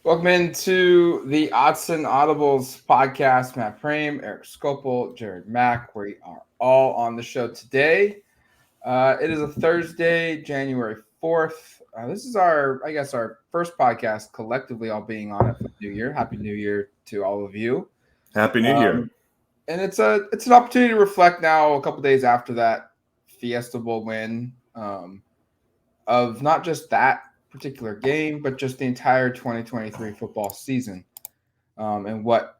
Welcome into the Odds and Audibles podcast. Matt Prame, Eric Scopel, Jared Mack. We are all on the show today. It is a Thursday, January 4th. This is our first podcast collectively all being on it for the new year. Happy New Year to all of you. Happy New Year. And it's an opportunity to reflect now a couple days after that Fiesta Bowl win of not just that particular game, but just the entire 2023 football season. And what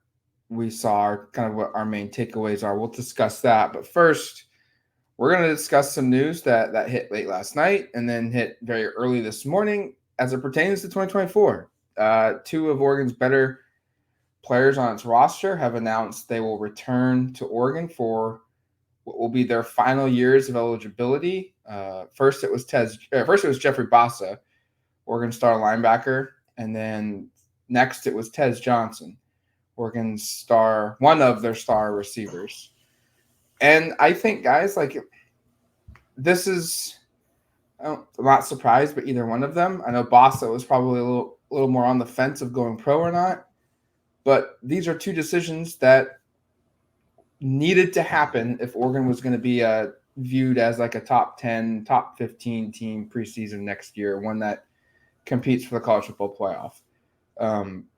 we saw, what our main takeaways are. We'll discuss that. But first, we're going to discuss some news that hit late last night and then hit very early this morning as it pertains to 2024. Two of Oregon's better players on its roster have announced they will return to Oregon for what will be their final years of eligibility. First, it was Jeffrey Bassa, Oregon star linebacker, and then next it was Tez Johnson, Oregon's star, one of their star receivers. And I think, guys, this is, I'm not surprised by either one of them. I know Bassa was probably a little more on the fence of going pro or not, but these are two decisions that needed to happen if Oregon was going to be viewed as like a top 10, top 15 team preseason next year, one that competes for the college football playoff.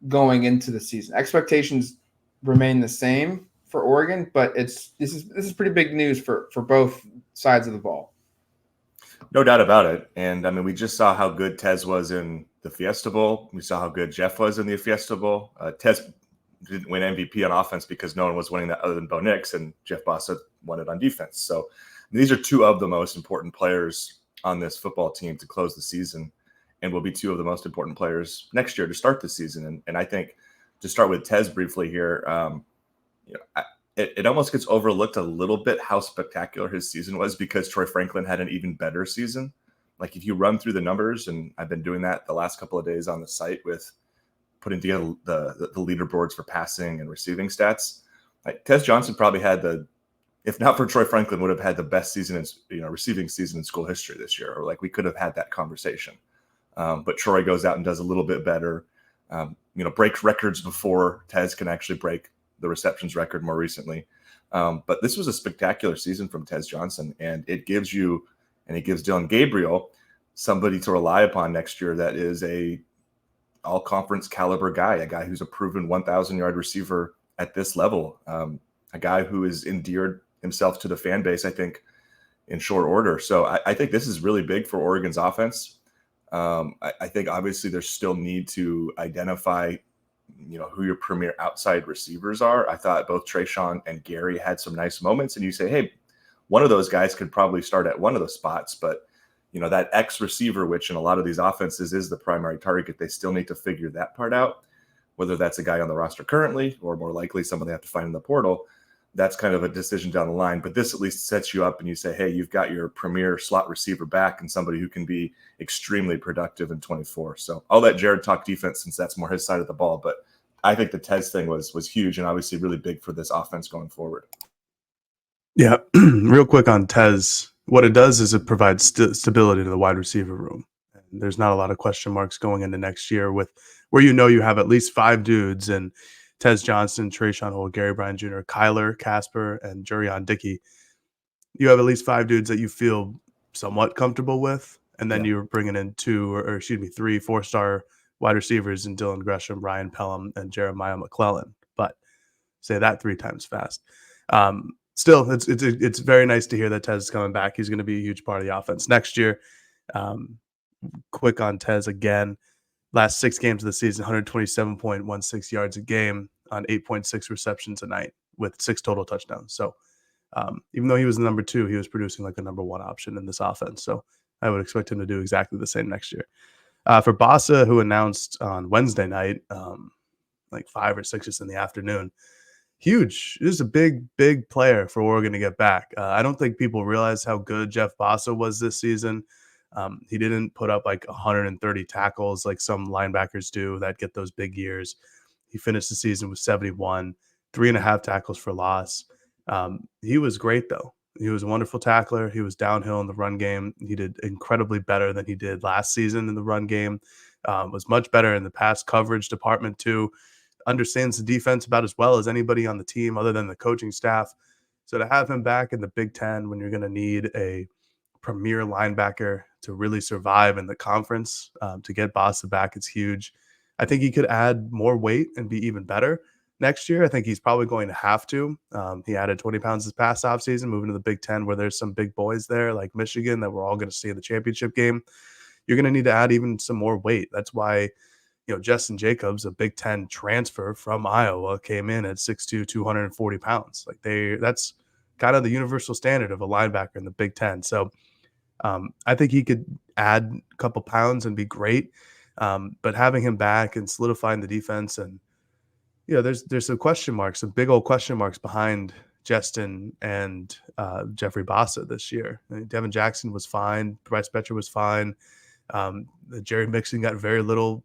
Going into the season, expectations remain the same for Oregon, but this is pretty big news for both sides of the ball. No doubt about it. And I mean, we just saw how good Tez was in the Fiesta Bowl. We saw how good Jeff was in the Fiesta Bowl. Tez didn't win MVP on offense because no one was winning that other than Bo Nix, and Jeff Bassa won it on defense. So these are two of the most important players on this football team to close the season, and will be two of the most important players next year to start the season. And I think, to start with Tez briefly here, it almost gets overlooked a little bit how spectacular his season was because Troy Franklin had an even better season. Like, if you run through the numbers, and I've been doing that the last couple of days on the site with putting together the leaderboards for passing and receiving stats, like Tez Johnson probably had if not for Troy Franklin, would have had the best season in receiving season in school history this year, or like we could have had that conversation. But Troy goes out and does a little bit better, breaks records before Tez can actually break the receptions record more recently. But this was a spectacular season from Tez Johnson, and it gives Dylan Gabriel somebody to rely upon next year that is a all-conference caliber guy, a guy who's a proven 1,000-yard receiver at this level, a guy who has endeared himself to the fan base, I think, in short order. So I think this is really big for Oregon's offense. I think obviously there's still need to identify, who your premier outside receivers are. I thought both Trayshawn and Gary had some nice moments, and you say, hey, one of those guys could probably start at one of those spots, but that X receiver, which in a lot of these offenses is the primary target, they still need to figure that part out, whether that's a guy on the roster currently or more likely someone they have to find in the portal. That's kind of a decision down the line, but this at least sets you up and you say, hey, you've got your premier slot receiver back and somebody who can be extremely productive in 24. So I'll let Jared talk defense since that's more his side of the ball, but I think the Tez thing was huge and obviously really big for this offense going forward. Yeah, real quick on Tez, what it does is it provides stability to the wide receiver room. And there's not a lot of question marks going into next year with where you have at least 5 dudes and Tez Johnson, Trayshawn Hole, Gary Bryan Jr., Kyler Casper, and Jurion Dickey. You have at least 5 dudes that you feel somewhat comfortable with, and then you're bringing in 3 4-star wide receivers in Dylan Gresham, Ryan Pelham, and Jeremiah McClellan. But say that 3 times fast. Still, it's very nice to hear that Tez is coming back. He's going to be a huge part of the offense next year. Quick on Tez again. Last 6 games of the season, 127.16 yards a game on 8.6 receptions a night with 6 total touchdowns. So even though he was the number 2, he was producing like a number 1 option in this offense. So I would expect him to do exactly the same next year. For Bassa, who announced on Wednesday night, like 5 or 6 just in the afternoon, huge. This is a big player for Oregon to get back. I don't think people realize how good Jeff Bassa was this season. He didn't put up like 130 tackles like some linebackers do that get those big years. He finished the season with 71, 3.5 tackles for loss. He was great, though. He was a wonderful tackler. He was downhill in the run game. He did incredibly better than he did last season in the run game. was much better in the pass coverage department too, understands the defense about as well as anybody on the team other than the coaching staff. So to have him back in the Big Ten when you're going to need a premier linebacker to really survive in the conference, to get Bassa back, it's huge. I think he could add more weight and be even better next year. I think he's probably going to have to. He added 20 pounds this past offseason, moving to the Big Ten where there's some big boys there like Michigan that we're all going to see in the championship game. You're going to need to add even some more weight. That's why, Justin Jacobs, a Big Ten transfer from Iowa, came in at 6'2", 240 pounds. Like that's kind of the universal standard of a linebacker in the Big Ten. So I think he could add a couple pounds and be great. But having him back and solidifying the defense, and there's some question marks, some big old question marks behind Justin and Jeffrey Bassa this year. I mean, Devin Jackson was fine. Bryce Betcher was fine. Jerry Mixon got very little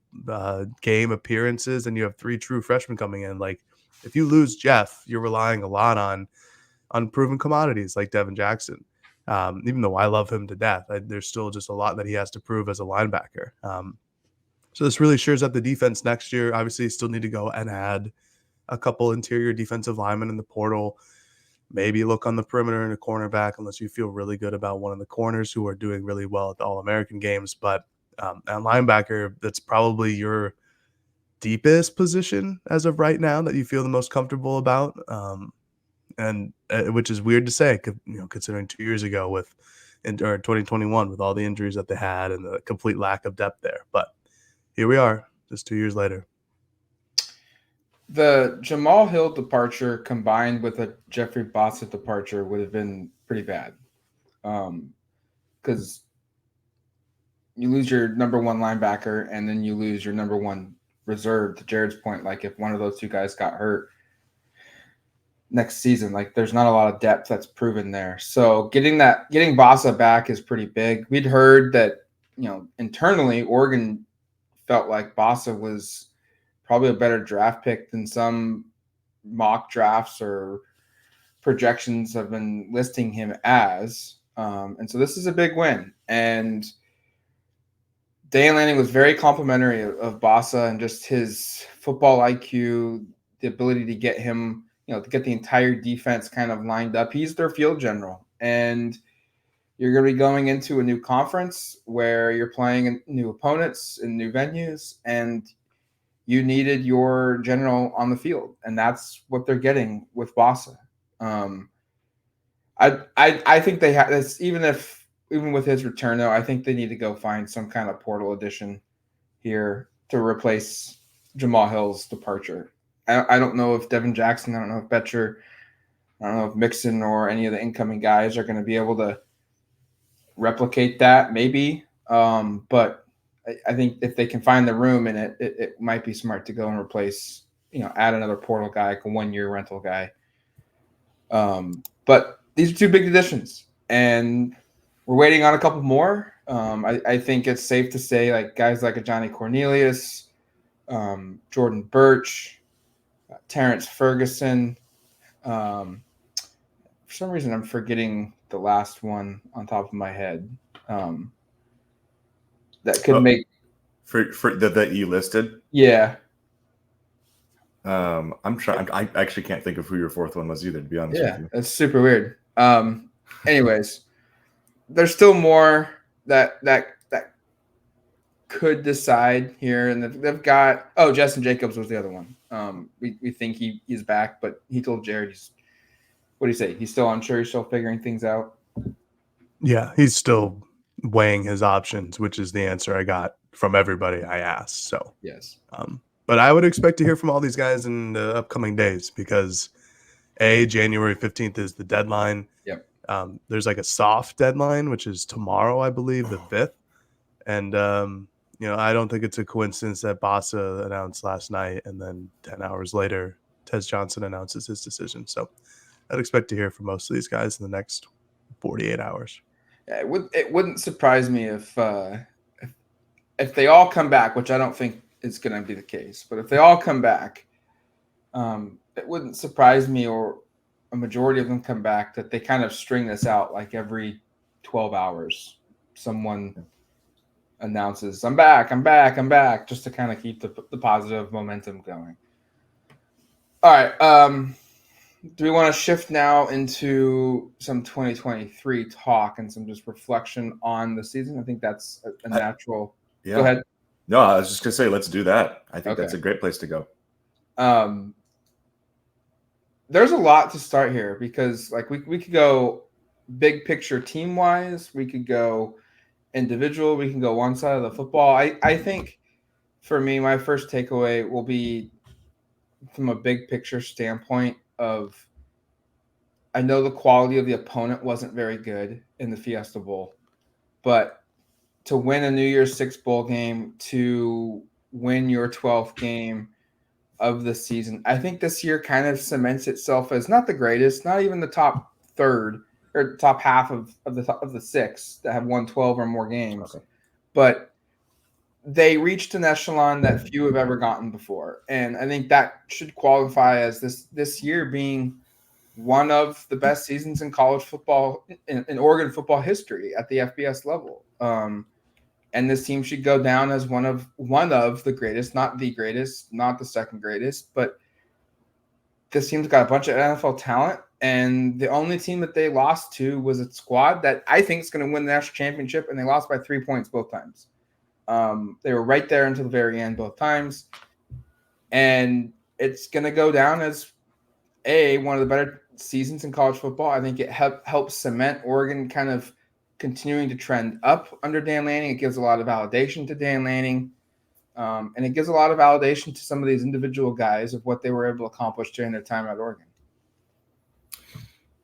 game appearances, and you have 3 true freshmen coming in. Like, if you lose Jeff, you're relying a lot on unproven commodities like Devin Jackson. Even though I love him to death, there's still just a lot that he has to prove as a linebacker. So this really shores up the defense next year. Obviously, you still need to go and add a couple interior defensive linemen in the portal. Maybe look on the perimeter and a cornerback unless you feel really good about one of the corners who are doing really well at the All-American games. But at linebacker, that's probably your deepest position as of right now that you feel the most comfortable about. And which is weird to say, considering 2 years ago or 2021 with all the injuries that they had and the complete lack of depth there. But here we are, just 2 years later. The Jamal Hill departure combined with a Jeffrey Bassa departure would have been pretty bad. Because you lose your number one linebacker and then you lose your number one reserve, to Jared's point. Like, if one of those two guys got hurt next season, like, there's not a lot of depth that's proven there. So getting Bassa back is pretty big. We'd heard that, internally Oregon felt like Bassa was probably a better draft pick than some mock drafts or projections have been listing him as. And so this is a big win. And Dan Lanning was very complimentary of Bassa and just his football IQ, the ability to get him, to get the entire defense kind of lined up. He's their field general. And you're going to be going into a new conference where you're playing new opponents in new venues, and you needed your general on the field, and that's what they're getting with Bassa. I think they have this, even with his return, though. I think they need to go find some kind of portal addition here to replace Jamal Hill's departure. I don't know if Devin Jackson, I don't know if Betcher, I don't know if Mixon or any of the incoming guys are going to be able to replicate that, maybe. But I think if they can find the room in it, it might be smart to go and replace, add another portal guy, like a 1-year rental guy. But these are 2 big additions, and we're waiting on a couple more. I think it's safe to say, like, guys like a Johnny Cornelius, Jordan Birch, Terrence Ferguson. For some reason, I'm forgetting the last one on top of my head. That could make for that you listed. Yeah. I'm trying. I actually can't think of who your 4th one was either, to be honest with you. That's super weird. Anyways, there's still more that could decide here, and they've got. Oh, Justin Jacobs was the other one. We think he's back, but he told Jared what do you say? He's still unsure. He's still figuring things out. Yeah, he's still weighing his options, which is the answer I got from everybody I asked. So yes, but I would expect to hear from all these guys in the upcoming days because January 15th is the deadline. Yep. There's like a soft deadline, which is tomorrow, I believe, the 5th. And I don't think it's a coincidence that Bassa announced last night, and then 10 hours later, Tez Johnson announces his decision. So I'd expect to hear from most of these guys in the next 48 hours. Yeah, it wouldn't surprise me if they all come back, which I don't think is going to be the case. But if they all come back, it wouldn't surprise me, or a majority of them come back, that they kind of string this out like every 12 hours. Someone announces, I'm back, just to kind of keep the positive momentum going. All right. Do we want to shift now into some 2023 talk and some just reflection on the season? I think that's a natural. Yeah. Go ahead. No, I was just going to say, let's do that. I think Okay. that's a great place to go. There's a lot to start here because like we could go big picture team wise, we could go individual, we can go one side of the football. I think for me, my first takeaway will be from a big picture standpoint of I know the quality of the opponent wasn't very good in the Fiesta Bowl, but to win a New Year's Six bowl game, to win your 12th game of the season, I think this year kind of cements itself as not the greatest, not even the top third or top half of the six that have won 12 or more games, but they reached an echelon that few have ever gotten before, and I think that should qualify as this year being one of the best seasons in college football in Oregon football history at the FBS level. And this team should go down as one of the greatest, not the greatest, not the second greatest, but this team's got a bunch of NFL talent. And the only team that they lost to was a squad that I think is going to win the national championship, and they lost by 3 points both times. They were right there until the very end both times. And it's going to go down as one of the better seasons in college football. I think it helps cement Oregon kind of continuing to trend up under Dan Lanning. It gives a lot of validation to Dan Lanning. And it gives a lot of validation to some of these individual guys of what they were able to accomplish during their time at Oregon.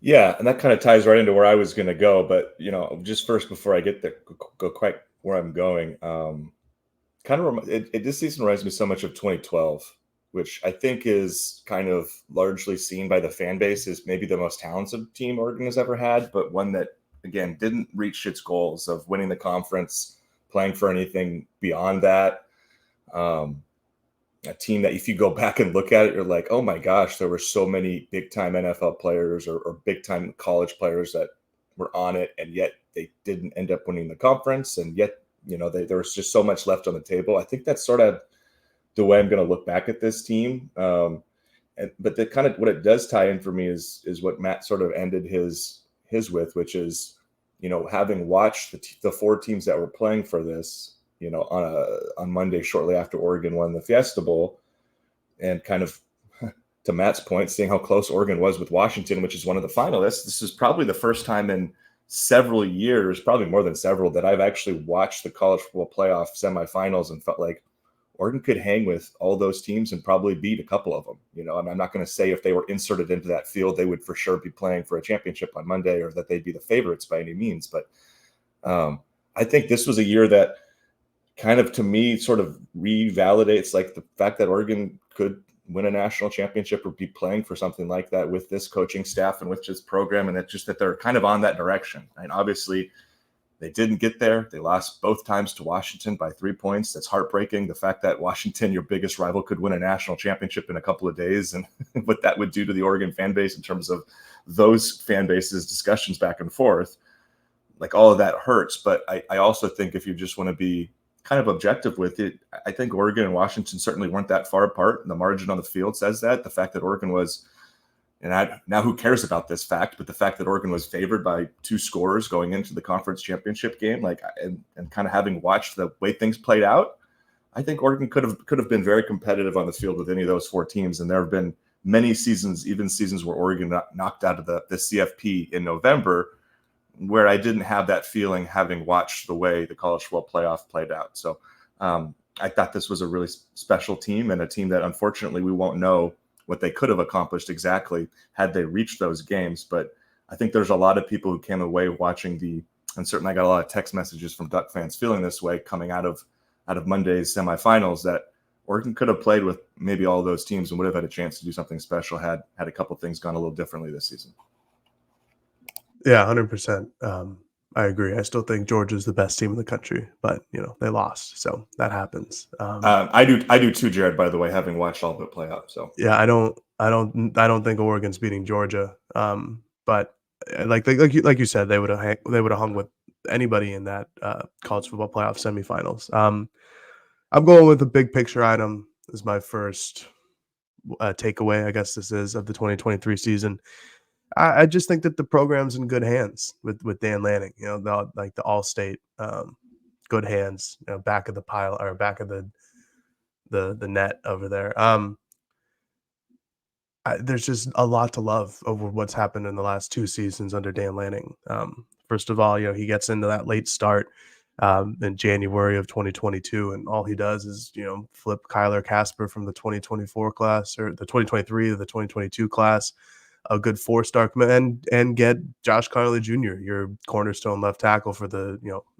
Yeah, and that kind of ties right into where I was going to go. But, just first before I get there, go quite where I'm going, this season reminds me so much of 2012, which I think is kind of largely seen by the fan base as maybe the most talented team Oregon has ever had, but one that, again, didn't reach its goals of winning the conference, playing for anything beyond that. A team that if you go back and look at it, you're like, oh my gosh, there were so many big-time NFL players or big-time college players that were on it, and yet they didn't end up winning the conference, and yet, there was just so much left on the table. I think that's sort of the way I'm going to look back at this team. But the kind of what it does tie in for me is what Matt sort of ended his with, which is, having watched the four teams that were playing for this, on Monday shortly after Oregon won the Fiesta Bowl, and kind of to Matt's point, seeing how close Oregon was with Washington, which is one of the finalists. This is probably the first time in several years, probably more than several, that I've actually watched the college football playoff semifinals and felt like Oregon could hang with all those teams and probably beat a couple of them. I'm not going to say if they were inserted into that field, they would for sure be playing for a championship on Monday or that they'd be the favorites by any means. But I think this was a year that kind of, to me, sort of revalidates like the fact that Oregon could win a national championship or be playing for something like that with this coaching staff and with this program. And it's just that they're kind of on that direction. And obviously, they didn't get there. They lost both times to Washington by 3 points. That's heartbreaking. The fact that Washington, your biggest rival, could win a national championship in a couple of days, and what that would do to the Oregon fan base in terms of those fan bases discussions back and forth, like all of that hurts. But I also think if you just want to be kind of objective with it, I think Oregon and Washington certainly weren't that far apart. And the margin on the field says that. The fact that Oregon was, now who cares about this fact, but the fact that Oregon was favored by 2 scores going into the conference championship game, and kind of having watched the way things played out, I think Oregon could have been very competitive on the field with any of those 4 teams. And there have been many seasons, even seasons where Oregon got knocked out of the CFP in November, where I didn't have that feeling having watched the way the college football playoff played out. So I thought this was a really special team, and a team that unfortunately we won't know what they could have accomplished exactly had they reached those games. But I think there's a lot of people who came away watching and certainly I got a lot of text messages from Duck fans feeling this way coming out of Monday's semifinals, that Oregon could have played with maybe all those teams and would have had a chance to do something special had a couple things gone a little differently this season. Yeah, 100%. I agree. I still think Georgia's the best team in the country, but they lost, so that happens. I do too, Jared. By the way, having watched all of it play out. So yeah, I don't think Oregon's beating Georgia. But like you said, they would have hung with anybody in that college football playoff semifinals. I'm going with the big picture item as my first takeaway, I guess this is, of the 2023 season. I just think that the program's in good hands with Dan Lanning. The All-State, good hands. Back of the pile, or back of the net over there. There's just a lot to love over what's happened in the last 2 seasons under Dan Lanning. First of all, he gets into that late start in January of 2022, and all he does is flip Kyler Casper from the 2024 class, or the 2023 to the 2022 class, a good 4-star commit, and get Josh Carley Jr., your cornerstone left tackle for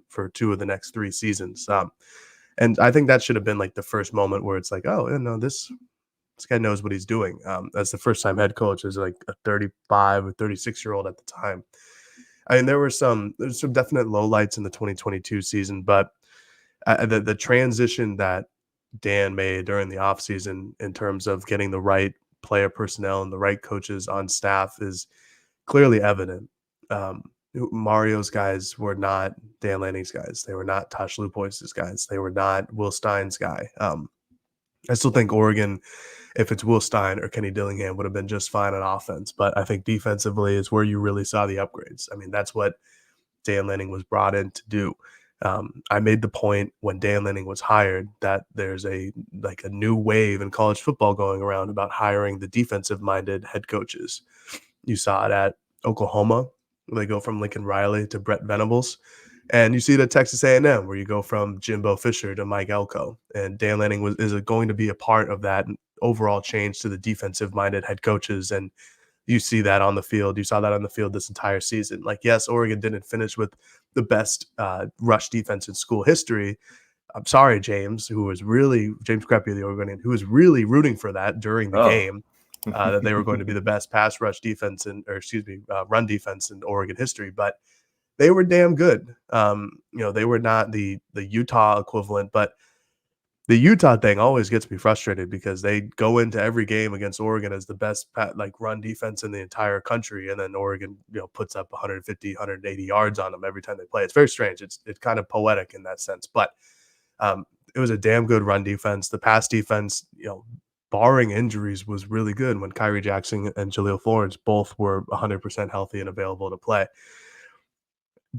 for 2 of the next 3 seasons. And I think that should have been like the first moment where it's like, oh, no, this guy knows what he's doing. As the first time head coach, as like a 35 or 36-year-old at the time. I mean, there's some definite lowlights in the 2022 season, but the transition that Dan made during the offseason in terms of getting the right player personnel and the right coaches on staff is clearly evident. Mario's guys were not Dan Lanning's guys. They were not Tosh Lupois's guys. They were not Will Stein's guy. I still think Oregon, if it's Will Stein or Kenny Dillingham, would have been just fine on offense. But I think defensively is where you really saw the upgrades. I mean, that's what Dan Lanning was brought in to do. I made the point when Dan Lanning was hired that there's a new wave in college football going around about hiring the defensive-minded head coaches. You saw it at Oklahoma. They go from Lincoln Riley to Brett Venables. And you see it at Texas A&M, where you go from Jimbo Fisher to Mike Elko. And Dan Lanning is going to be a part of that overall change to the defensive-minded head coaches. And you see that on the field. You saw that on the field this entire season. Like, yes, Oregon didn't finish with the best rush defense in school history. I'm sorry, James Crepey, the Oregonian, who was really rooting for that during the game, that they were going to be the best pass rush defense run defense in Oregon history. But they were damn good. They were not the Utah equivalent, but the Utah thing always gets me frustrated because they go into every game against Oregon as the best run defense in the entire country, and then Oregon puts up 150, 180 yards on them every time they play. It's very strange. It's kind of poetic in that sense, but it was a damn good run defense. The pass defense, barring injuries, was really good when Kyrie Jackson and Jaleel Florence both were 100% healthy and available to play.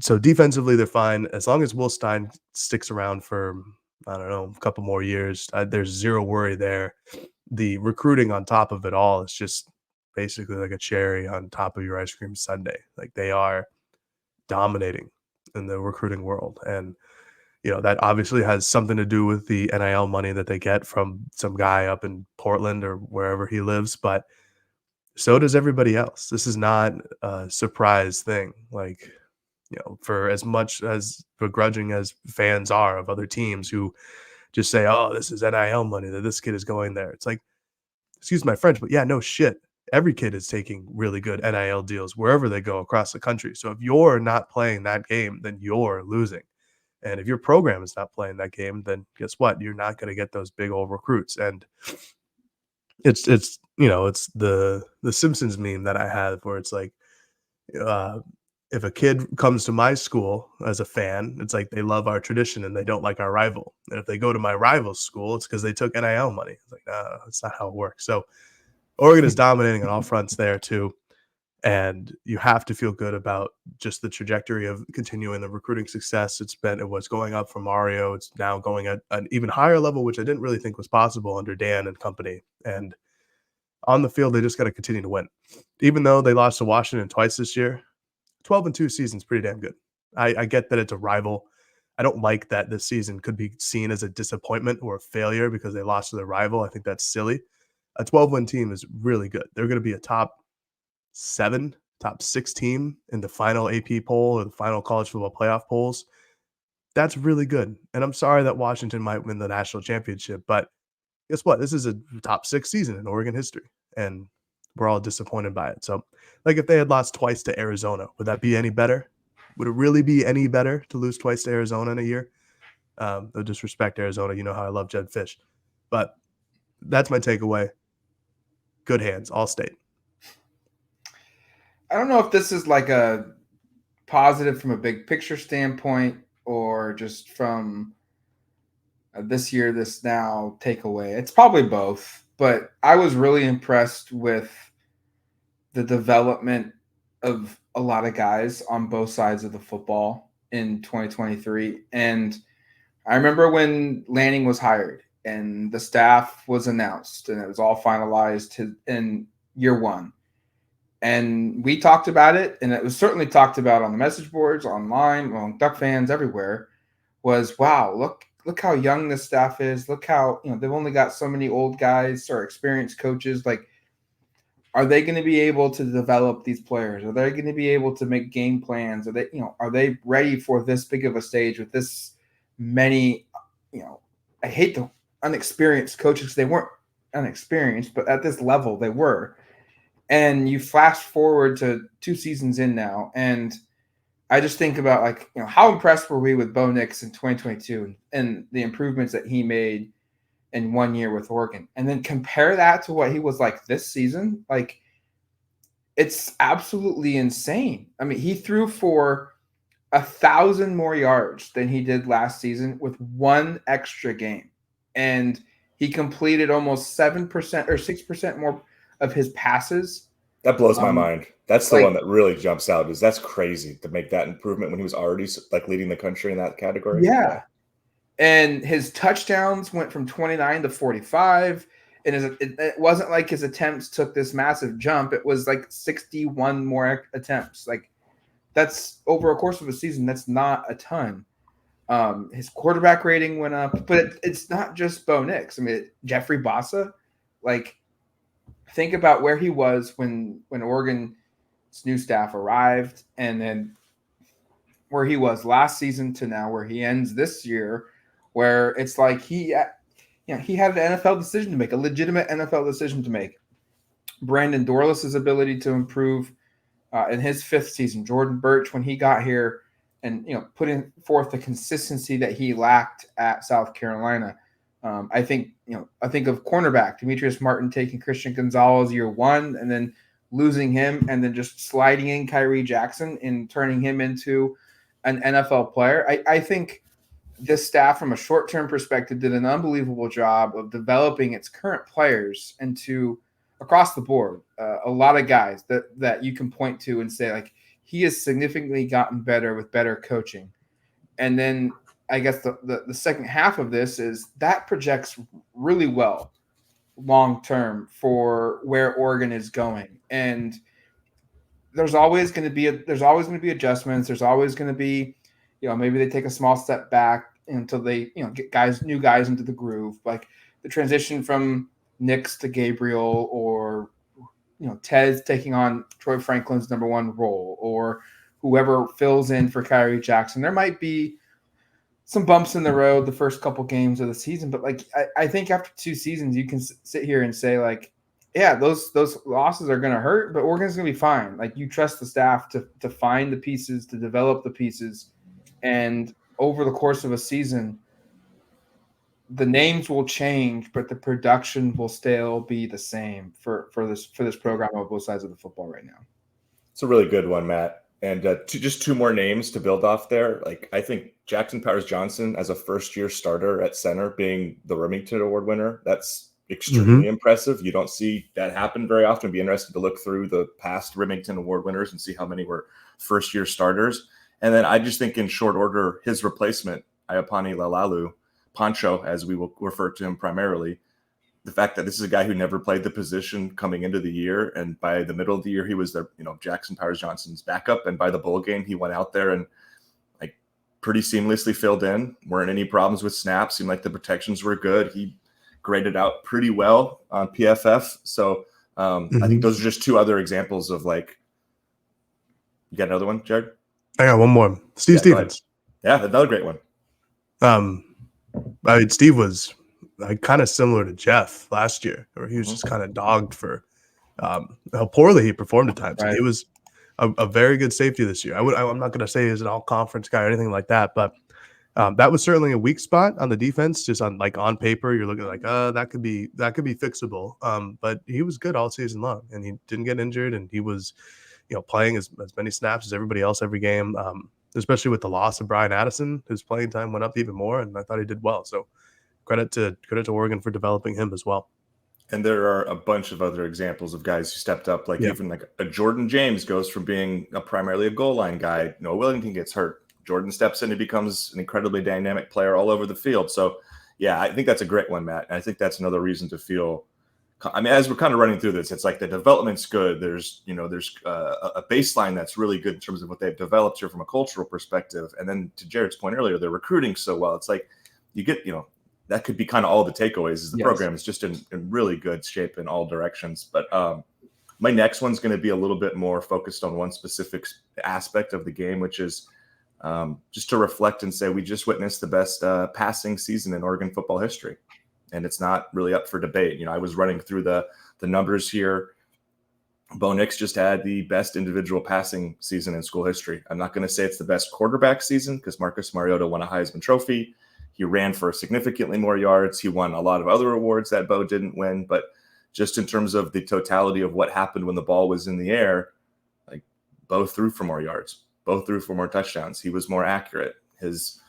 So defensively, they're fine. As long as Will Stein sticks around for, I don't know, a couple more years, there's zero worry there. The recruiting on top of it all is just basically like a cherry on top of your ice cream sundae. Like, they are dominating in the recruiting world. And, that obviously has something to do with the NIL money that they get from some guy up in Portland or wherever he lives. But so does everybody else. This is not a surprise thing. Like, for as much as begrudging as fans are of other teams who just say, oh, this is NIL money that this kid is going there. It's like, excuse my French, but yeah, no shit. Every kid is taking really good NIL deals wherever they go across the country. So if you're not playing that game, then you're losing. And if your program is not playing that game, then guess what? You're not going to get those big old recruits. And it's the Simpsons meme that I have where it's like, if a kid comes to my school as a fan, it's like they love our tradition and they don't like our rival. And if they go to my rival's school, it's because they took NIL money. It's like, no, that's not how it works. So Oregon is dominating on all fronts there too. And you have to feel good about just the trajectory of continuing the recruiting success. It was going up from Mario. It's now going at an even higher level, which I didn't really think was possible under Dan and company. And on the field, they just got to continue to win. Even though they lost to Washington twice this year, 12-2 season is pretty damn good. I get that it's a rival. I don't like that this season could be seen as a disappointment or a failure because they lost to their rival. I think that's silly. A 12-win team is really good. They're going to be a top 7, top 6 team in the final AP poll or the final college football playoff polls. That's really good. And I'm sorry that Washington might win the national championship, but guess what? This is a top 6 season in Oregon history, and we're all disappointed by it. So, like, if they had lost twice to Arizona, would that be any better? Would it really be any better to lose twice to Arizona in a year? No disrespect, Arizona. You know how I love Jed Fish. But that's my takeaway. Good hands, all state. I don't know if this is like a positive from a big picture standpoint, or just from this year, this now takeaway? It's probably both, but I was really impressed with the development of a lot of guys on both sides of the football in 2023. And I remember when Lanning was hired and the staff was announced and it was all finalized in year one. And we talked about it, and it was certainly talked about on the message boards, online, among Duck fans everywhere, was, wow, look how young this staff is. Look how, they've only got so many old guys or experienced coaches. Like, are they going to be able to develop these players? Are they going to be able to make game plans? Are they ready for this big of a stage with this many, I hate the unexperienced coaches. They weren't unexperienced, but at this level they were. And you flash forward to 2 seasons in now, and I just think about, like, how impressed were we with Bo Nix in 2022 and the improvements that he made in 1 year with Oregon, and then compare that to what he was like this season. Like, it's absolutely insane. I mean, he threw for 1,000 more yards than he did last season with 1 extra game, and he completed almost 7% or 6% more of his passes. That blows my mind. That's the one that really jumps out. That's crazy to make that improvement when he was already like leading the country in that category. Yeah. And his touchdowns went from 29 to 45. And it wasn't like his attempts took this massive jump. It was like 61 more attempts. Like, that's over a course of a season. That's not a ton. His quarterback rating went up, but it's not just Bo Nix. I mean, Jeffrey Bassa, like, think about where he was when Oregon's new staff arrived, and then where he was last season to now where he ends this year, where it's like he had an NFL decision to make, a legitimate NFL decision to make. Brandon Dorles's ability to improve in his 5th season, Jordan Birch when he got here, and putting forth the consistency that he lacked at South Carolina. I think of cornerback Demetrius Martin taking Christian Gonzalez year 1 and then losing him, and then just sliding in Kyrie Jackson and turning him into an NFL player. I think this staff, from a short-term perspective, did an unbelievable job of developing its current players into, across the board, a lot of guys that you can point to and say, like, he has significantly gotten better with better coaching. And then I guess the second half of this is that projects really well long term for where Oregon is going. And there's always going to be adjustments. There's always going to be, maybe they take a small step back until they, get new guys into the groove, like the transition from Nix to Gabriel, or Tez taking on Troy Franklin's number 1 role, or whoever fills in for Kyrie Jackson. There might be some bumps in the road the first couple games of the season, but like, I think after 2 seasons, you can sit here and say, like, yeah, those losses are going to hurt, but Oregon's going to be fine. Like, you trust the staff to find the pieces, to develop the pieces, and over the course of a season, the names will change, but the production will still be the same for this program on both sides of the football right now. It's a really good one, Matt. And just 2 more names to build off there. Like, I think Jackson Powers Johnson as a first-year starter at center, being the Remington Award winner, that's extremely impressive. You don't see that happen very often. It'd be interesting to look through the past Remington Award winners and see how many were first-year starters. And then I just think in short order, his replacement, Iapani Lalalu, Pancho, as we will refer to him primarily, the fact that this is a guy who never played the position coming into the year, and by the middle of the year, he was Jackson Powers Johnson's backup, and by the bowl game, he went out there and like pretty seamlessly filled in. Weren't any problems with snaps. Seemed like the protections were good. He graded out pretty well on PFF. So I think those are just 2 other examples of, like, you got another one, Jared? I got one more. Steve Stevens. Yeah, another great one. I mean, Steve was kind of similar to Jeff last year, where he was just kind of dogged for how poorly he performed at times. Right. He was a very good safety this year. I'm not going to say he's an all-conference guy or anything like that, but that was certainly a weak spot on the defense. Just on paper, you're looking like, that could be fixable. But he was good all season long, and he didn't get injured, and he was playing as many snaps as everybody else every game. Especially with the loss of Brian Addison, his playing time went up even more, and I thought he did well. So credit to Oregon for developing him as well. And there are a bunch of other examples of guys who stepped up, like even like a Jordan James goes from being primarily a goal line guy. Noah Wellington gets hurt. Jordan steps in and becomes an incredibly dynamic player all over the field. So, yeah, I think that's a great one, Matt. And I think that's another reason to feel. I mean, as we're kind of running through this, it's like the development's good. There's a baseline that's really good in terms of what they've developed here from a cultural perspective. And then to Jared's point earlier, they're recruiting so well. It's like you get, that could be kind of all the takeaways is the program is just in really good shape in all directions. But my next one's going to be a little bit more focused on one specific aspect of the game, which is just to reflect and say we just witnessed the best passing season in Oregon football history. And it's not really up for debate. I was running through the numbers here. Bo Nix just had the best individual passing season in school history. I'm not going to say it's the best quarterback season because Marcus Mariota won a Heisman Trophy. He ran for significantly more yards. He won a lot of other awards that Bo didn't win. But just in terms of the totality of what happened when the ball was in the air, like Bo threw for more yards. Bo threw for more touchdowns. He was more accurate. His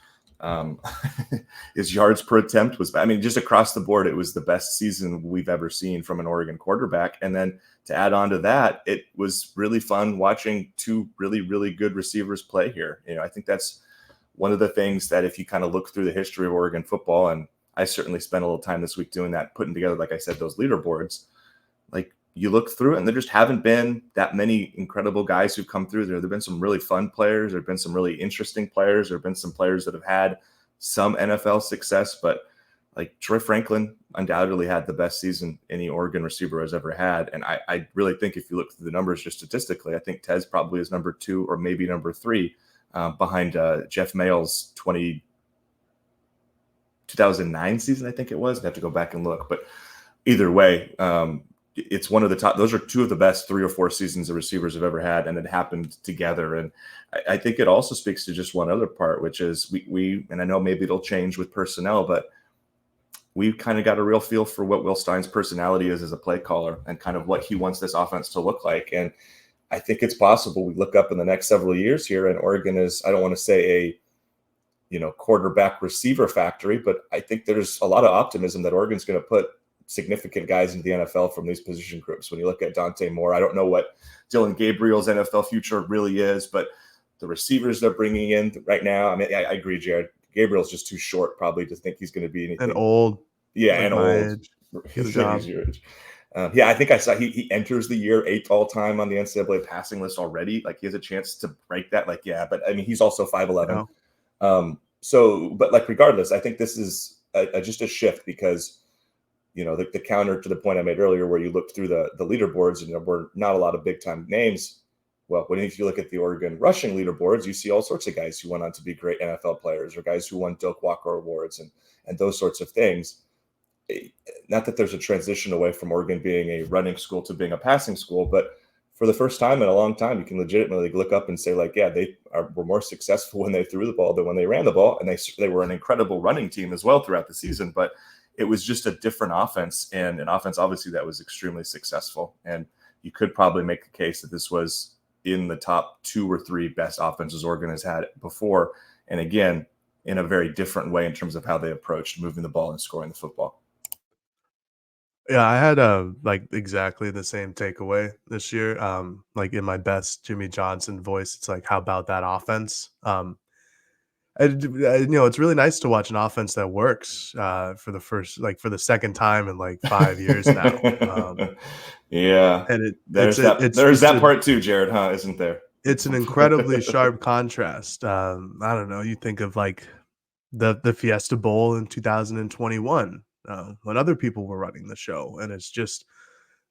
yards per attempt was, just across the board, it was the best season we've ever seen from an Oregon quarterback. And then to add on to that, it was really fun watching two really, really good receivers play here. I think that's one of the things that if you kind of look through the history of Oregon football, and I certainly spent a little time this week doing that, putting together, like I said, those leaderboards, like you look through it and there just haven't been that many incredible guys who've come through there. There've been some really fun players. There've been some really interesting players. There've been some players that have had some NFL success, but like Troy Franklin undoubtedly had the best season any Oregon receiver has ever had. And I really think if you look through the numbers just statistically, I think Tez probably is number 2 or maybe number 3 behind Jeff Mayall's 2009 season, I think it was. I'd have to go back and look. But either way, it's one of the top. Those are 2 of the best 3 or 4 seasons the receivers have ever had, and it happened together. And I think it also speaks to just one other part, which is we and I know maybe it'll change with personnel, but we've kind of got a real feel for what Will Stein's personality is as a play caller and kind of what he wants this offense to look like. And I think it's possible we look up in the next several years here, and Oregon is, I don't want to say a quarterback receiver factory, but I think there's a lot of optimism that Oregon's going to put significant guys into the NFL from these position groups. When you look at Dante Moore, I don't know what Dylan Gabriel's NFL future really is, but the receivers they're bringing in right now, I agree, Jared. Gabriel's just too short probably to think he's going to be anything. And old. Yeah, and old. Get a job. I think I saw he enters the year 8th all time on the NCAA passing list already. Like he has a chance to break that. Like, yeah, but he's also 5'11". But like regardless, I think this is just a shift because the counter to the point I made earlier, where you looked through the leaderboards and there were not a lot of big time names. Well, if you look at the Oregon rushing leaderboards, you see all sorts of guys who went on to be great NFL players or guys who won Doak Walker awards and those sorts of things. Not that there's a transition away from Oregon being a running school to being a passing school, but for the first time in a long time, you can legitimately look up and say, like, yeah, they were more successful when they threw the ball than when they ran the ball. And they were an incredible running team as well throughout the season. But it was just a different offense, and an offense, obviously, that was extremely successful. And you could probably make the case that this was in the top 2 or 3 best offenses Oregon has had before. And again, in a very different way in terms of how they approached moving the ball and scoring the football. Yeah, I had exactly the same takeaway this year. Like in my best Jimmy Johnson voice, it's like, how about that offense? It's really nice to watch an offense that works for the second time in like 5 years now. Yeah, and there's that part too, Jared, huh? Isn't there? It's an incredibly sharp contrast. I don't know. You think of like the Fiesta Bowl in 2021 when other people were running the show, and it's just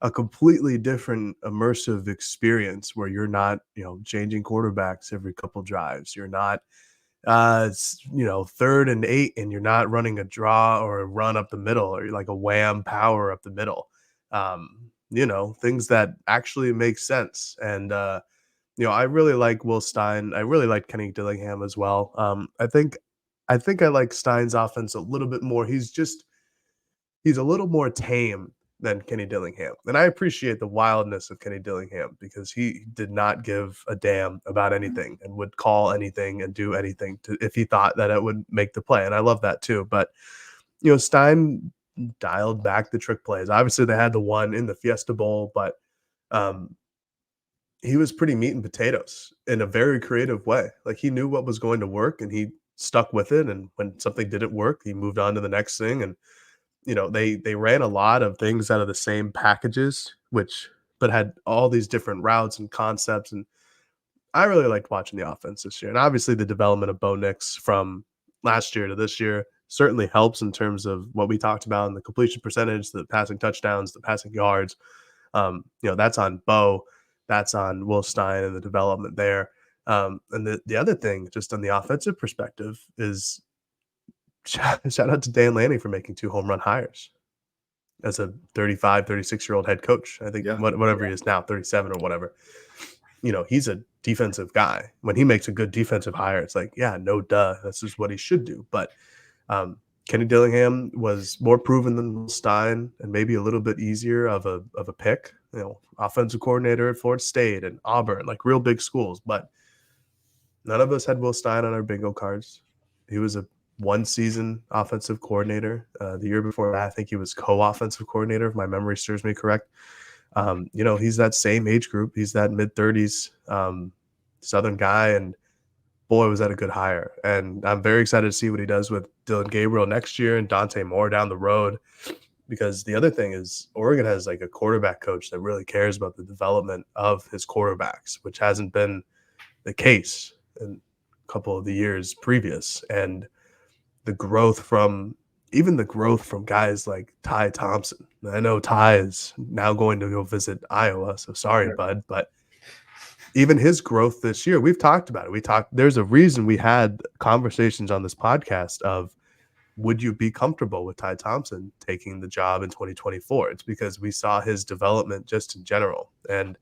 a completely different immersive experience where you're not changing quarterbacks every couple drives. You're not 3rd and 8 and you're not running a draw or a run up the middle, or you're like a wham power up the middle. Things that actually make sense. And I really like Will Stein. I really like Kenny Dillingham as well. I think I like Stein's offense a little bit more. He's a little more tame than Kenny Dillingham. And I appreciate the wildness of Kenny Dillingham because he did not give a damn about anything and would call anything and do anything if he thought that it would make the play. And I love that too. But, Stein dialed back the trick plays. Obviously, they had the one in the Fiesta Bowl, but he was pretty meat and potatoes in a very creative way. Like he knew what was going to work and he stuck with it. And when something didn't work, he moved on to the next thing. And they ran a lot of things out of the same packages, but had all these different routes and concepts. And I really liked watching the offense this year. And obviously the development of Bo Nix from last year to this year certainly helps in terms of what we talked about in the completion percentage, the passing touchdowns, the passing yards. That's on Bo, that's on Will Stein and the development there. And the other thing, just on the offensive perspective, is shout out to Dan Lanning for making 2 home run hires as a 35, 36-year-old head coach. I think whatever he is now, 37 or whatever. He's a defensive guy. When he makes a good defensive hire, it's like, yeah, no duh. This is what he should do. But Kenny Dillingham was more proven than Will Stein and maybe a little bit easier of a pick. Offensive coordinator at Florida State and Auburn, like real big schools. But none of us had Will Stein on our bingo cards. He was a one-season offensive coordinator. The year before that, I think he was co-offensive coordinator, if my memory serves me correct. He's that same age group. He's that mid-30s Southern guy, and boy, was that a good hire. And I'm very excited to see what he does with Dylan Gabriel next year and Dante Moore down the road, because the other thing is Oregon has like a quarterback coach that really cares about the development of his quarterbacks, which hasn't been the case in a couple of the years previous. And the growth from guys like Ty Thompson. I know Ty is now going to go visit Iowa, so sorry, bud, but even his growth this year, we've talked about it. There's a reason we had conversations on this podcast of, would you be comfortable with Ty Thompson taking the job in 2024? It's because we saw his development just in general. And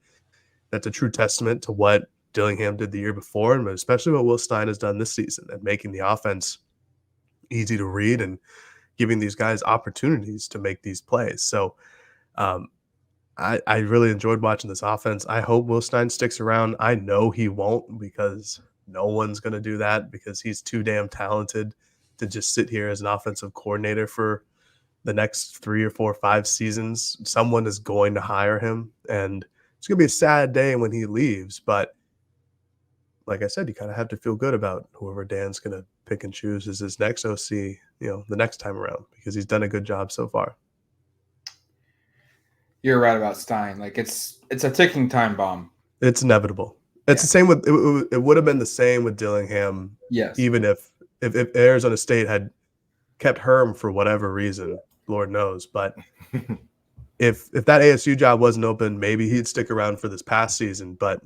that's a true testament to what Dillingham did the year before, and especially what Will Stein has done this season and making the offense easy to read and giving these guys opportunities to make these plays. So I really enjoyed watching this offense. I hope Will Stein sticks around. I know he won't, because no one's going to do that, because he's too damn talented to just sit here as an offensive coordinator for the next 3 or 4 or 5 seasons. Someone is going to hire him, and it's going to be a sad day when he leaves. But like I said, you kind of have to feel good about whoever Dan's going to pick and choose as his next OC, the next time around, because he's done a good job so far. You're right about Stein. Like it's a ticking time bomb. It's inevitable. It's the same with it would have been the same with Dillingham. Yes. Even if Arizona State had kept Herm for whatever reason, Lord knows. But if that ASU job wasn't open, maybe he'd stick around for this past season. But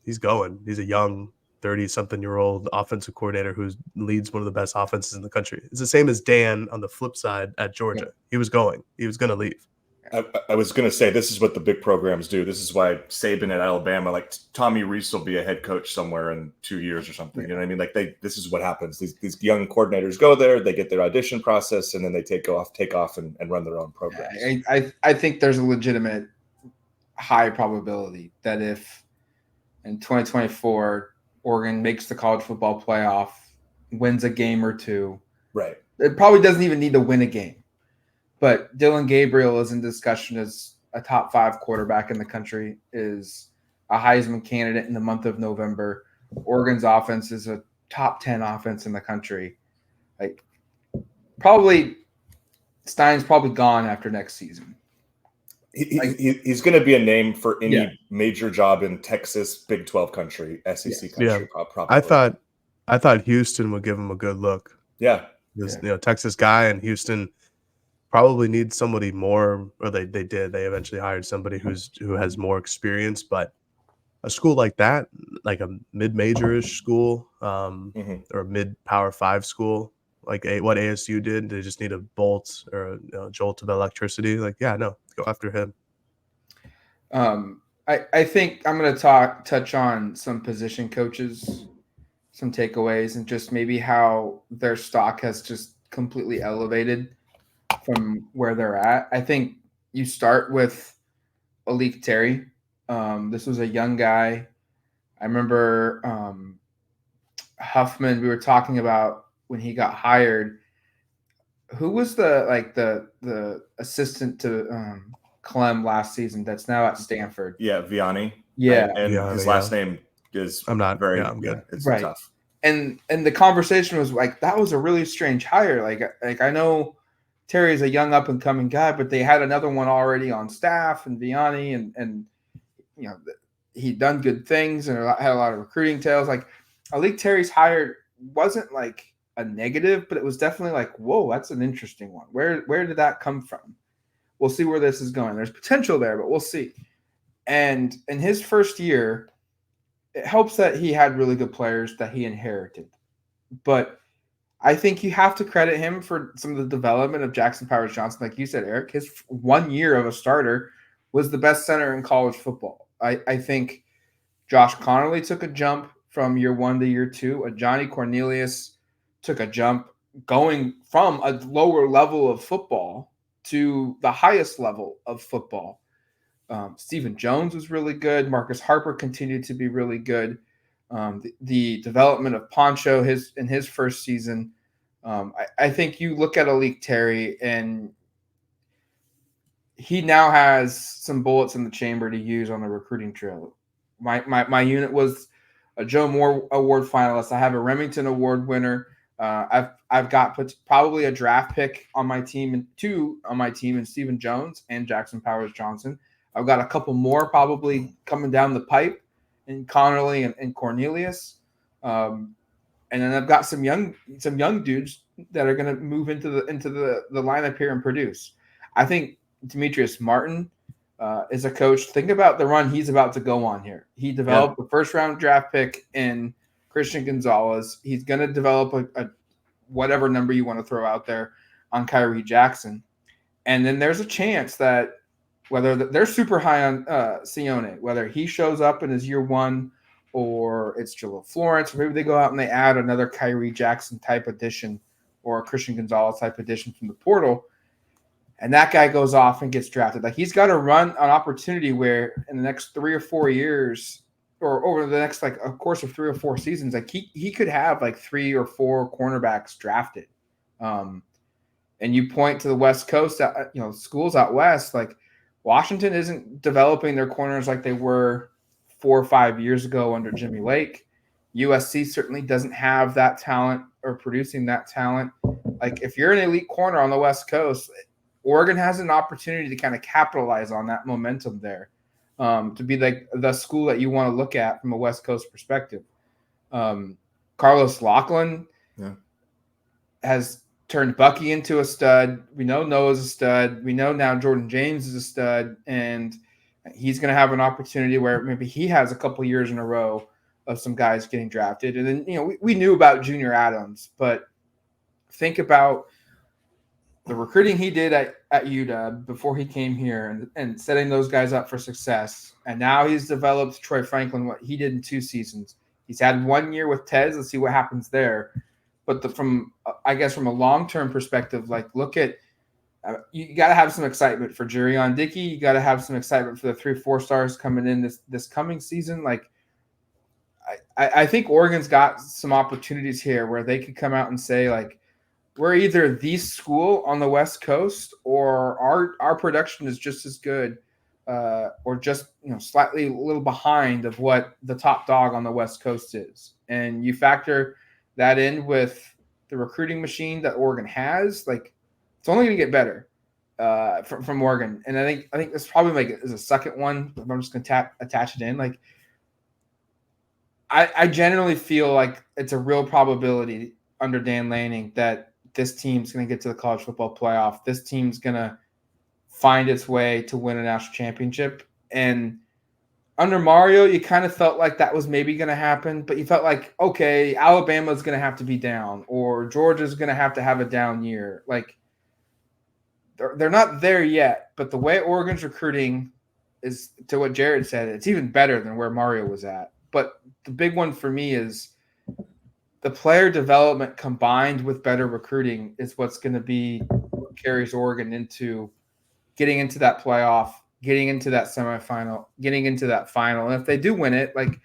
he's going. He's a young 30-something-year-old offensive coordinator who leads one of the best offenses in the country. It's the same as Dan on the flip side at Georgia. Yeah. He was going to leave. I was going to say, this is what the big programs do. This is why Saban at Alabama, like Tommy Rees will be a head coach somewhere in 2 years or something. Yeah. You know what I mean? Like this is what happens. These young coordinators go there, they get their audition process, and then they take off and run their own programs. I think there's a legitimate high probability that if in 2024 Oregon makes the college football playoff, wins a game or two, right? It probably doesn't even need to win a game. But Dylan Gabriel is in discussion as a top 5 quarterback in the country, is a Heisman candidate in the month of November. Oregon's offense is a top 10 offense in the country. Like, probably Stein's probably gone after next season. He's going to be a name for any major job in Texas, Big 12 country, SEC country. Probably. I thought Houston would give him a good look. Yeah, Texas guy, and Houston probably needs somebody more, or they did. They eventually hired somebody who has more experience. But a school like that, like a mid-major-ish school, or a mid-power 5 school, like what ASU did, they just need a bolt or a jolt of electricity. Like, go after him. I think I'm going to touch on some position coaches, some takeaways, and just maybe how their stock has just completely elevated from where they're at. I think you start with Alik Terry. This was a young guy. I remember Huffman. We were talking about when he got hired. Who was the assistant to Clem last season? That's now at Stanford. Yeah, Vianney. Yeah, and Vianney, his last name is I'm not. very. I'm good. It's right. tough. And the conversation was like, that was a really strange hire. Like I know Terry is a young up and coming guy, but they had another one already on staff, and Vianney, and you know he'd done good things and had a lot of recruiting tales. Like Alik Terry's hire wasn't like a negative, but it was definitely like, whoa, that's an interesting one. Where did that come from? We'll see where this is going. There's potential there, but we'll see. And in his first year, it helps that he had really good players that he inherited. But I think you have to credit him for some of the development of Jackson Powers Johnson. Like you said, Eric, his 1 year of a starter was the best center in college football. I think Josh Connerly took a jump from year 1 to year 2. Johnny Cornelius took a jump going from a lower level of football to the highest level of football. Stephen Jones was really good. Marcus Harper continued to be really good. The development of Poncho in his first season. I think you look at Alik Terry, and he now has some bullets in the chamber to use on the recruiting trail. My unit was a Joe Moore Award finalist. I have a Remington Award winner. I've got probably a draft pick on my team, and two on my team, in Stephen Jones and Jackson Powers Johnson. I've got a couple more probably coming down the pipe in Connerly and Cornelius. And then I've got some young dudes that are going to move into the lineup here and produce. I think Demetrius Martin is a coach. Think about the run he's about to go on here. He developed a first-round draft pick in Christian Gonzalez. He's going to develop a whatever number you want to throw out there on Kyrie Jackson. And then there's a chance that whether they're super high on Sione, whether he shows up in his year 1 or it's Jalil Florence, or maybe they go out and they add another Kyrie Jackson type addition or a Christian Gonzalez type addition from the portal, and that guy goes off and gets drafted. Like he's got to run an opportunity where in the next 3 or 4 years, or over the next like a course of 3 or 4 seasons, like he could have like 3 or 4 cornerbacks drafted. And you point to the West Coast, schools out west, like Washington isn't developing their corners like they were 4 or 5 years ago under Jimmy Lake. USC certainly doesn't have that talent or producing that talent. Like if you're an elite corner on the West Coast, Oregon has an opportunity to kind of capitalize on that momentum there, to be like the school that you want to look at from a West Coast perspective. Carlos Lachlan has turned Bucky into a stud. We know Noah's a stud. We know now Jordan James is a stud, and he's going to have an opportunity where maybe he has a couple years in a row of some guys getting drafted. And then, we knew about Junior Adams, but think about the recruiting he did at UW before he came here and setting those guys up for success. And now he's developed Troy Franklin, what he did in 2 seasons. He's had 1 year with Tez. Let's see what happens there. But from a long-term perspective, like look at you got to have some excitement for Jurion Dickey. You got to have some excitement for the 3-4 stars coming in this coming season. Like I think Oregon's got some opportunities here where they could come out and say like, we're either the school on the West Coast or our production is just as good or just slightly a little behind of what the top dog on the West Coast is. And you factor that in with the recruiting machine that Oregon has, like it's only going to get better from Oregon. And I think this probably like is a second one. I'm just going to attach it in. Like I generally feel like it's a real probability under Dan Lanning that this team's going to get to the college football playoff. This team's going to find its way to win a national championship. And under Mario, you kind of felt like that was maybe going to happen, but you felt like, okay, Alabama's going to have to be down or Georgia's going to have a down year. Like they're not there yet, but the way Oregon's recruiting is, to what Jared said, it's even better than where Mario was at. But the big one for me is the player development combined with better recruiting is what's going to be what carries Oregon into getting into that playoff, getting into that semifinal, getting into that final. And if they do win it, like,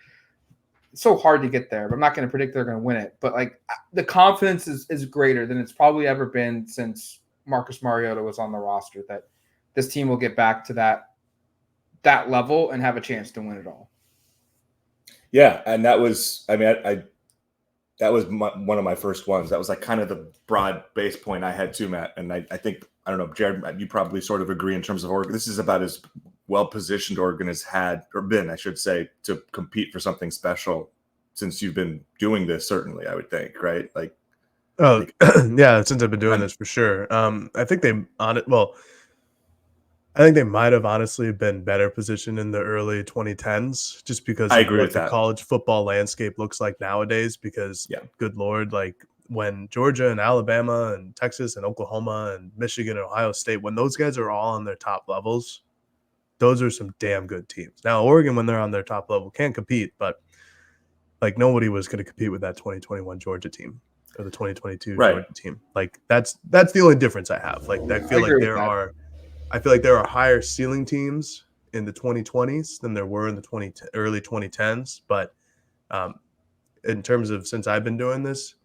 it's so hard to get there, but I'm not going to predict they're going to win it. But like, the confidence is greater than it's probably ever been since Marcus Mariota was on the roster, that this team will get back to that level and have a chance to win it all. Yeah, and that was, I mean, that was one of my first ones. That was like kind of the broad base point I had too, Matt. And I think, I don't know, Jared, you probably sort of agree in terms of Oregon. This is about as well-positioned Oregon has had, or been, I should say, to compete for something special since you've been doing this, certainly, I would think, right? Like, oh, yeah, since I've been doing this for sure. I think I think they might have honestly been better positioned in the early 2010s just because I of agree what with the that. college football landscape looks like nowadays. Because, Yeah. good Lord, like when Georgia and Alabama and Texas and Oklahoma and Michigan and Ohio State, when those guys are all on their top levels, those are some damn good teams. Now, Oregon, when they're on their top level, can compete, but like nobody was going to compete with that 2021 Georgia team or the 2022 Right. Georgia team. Like that's the only difference I have. Like I feel like there are higher ceiling teams in the 2020s than there were in the early 2010s. But in terms of since I've been doing this,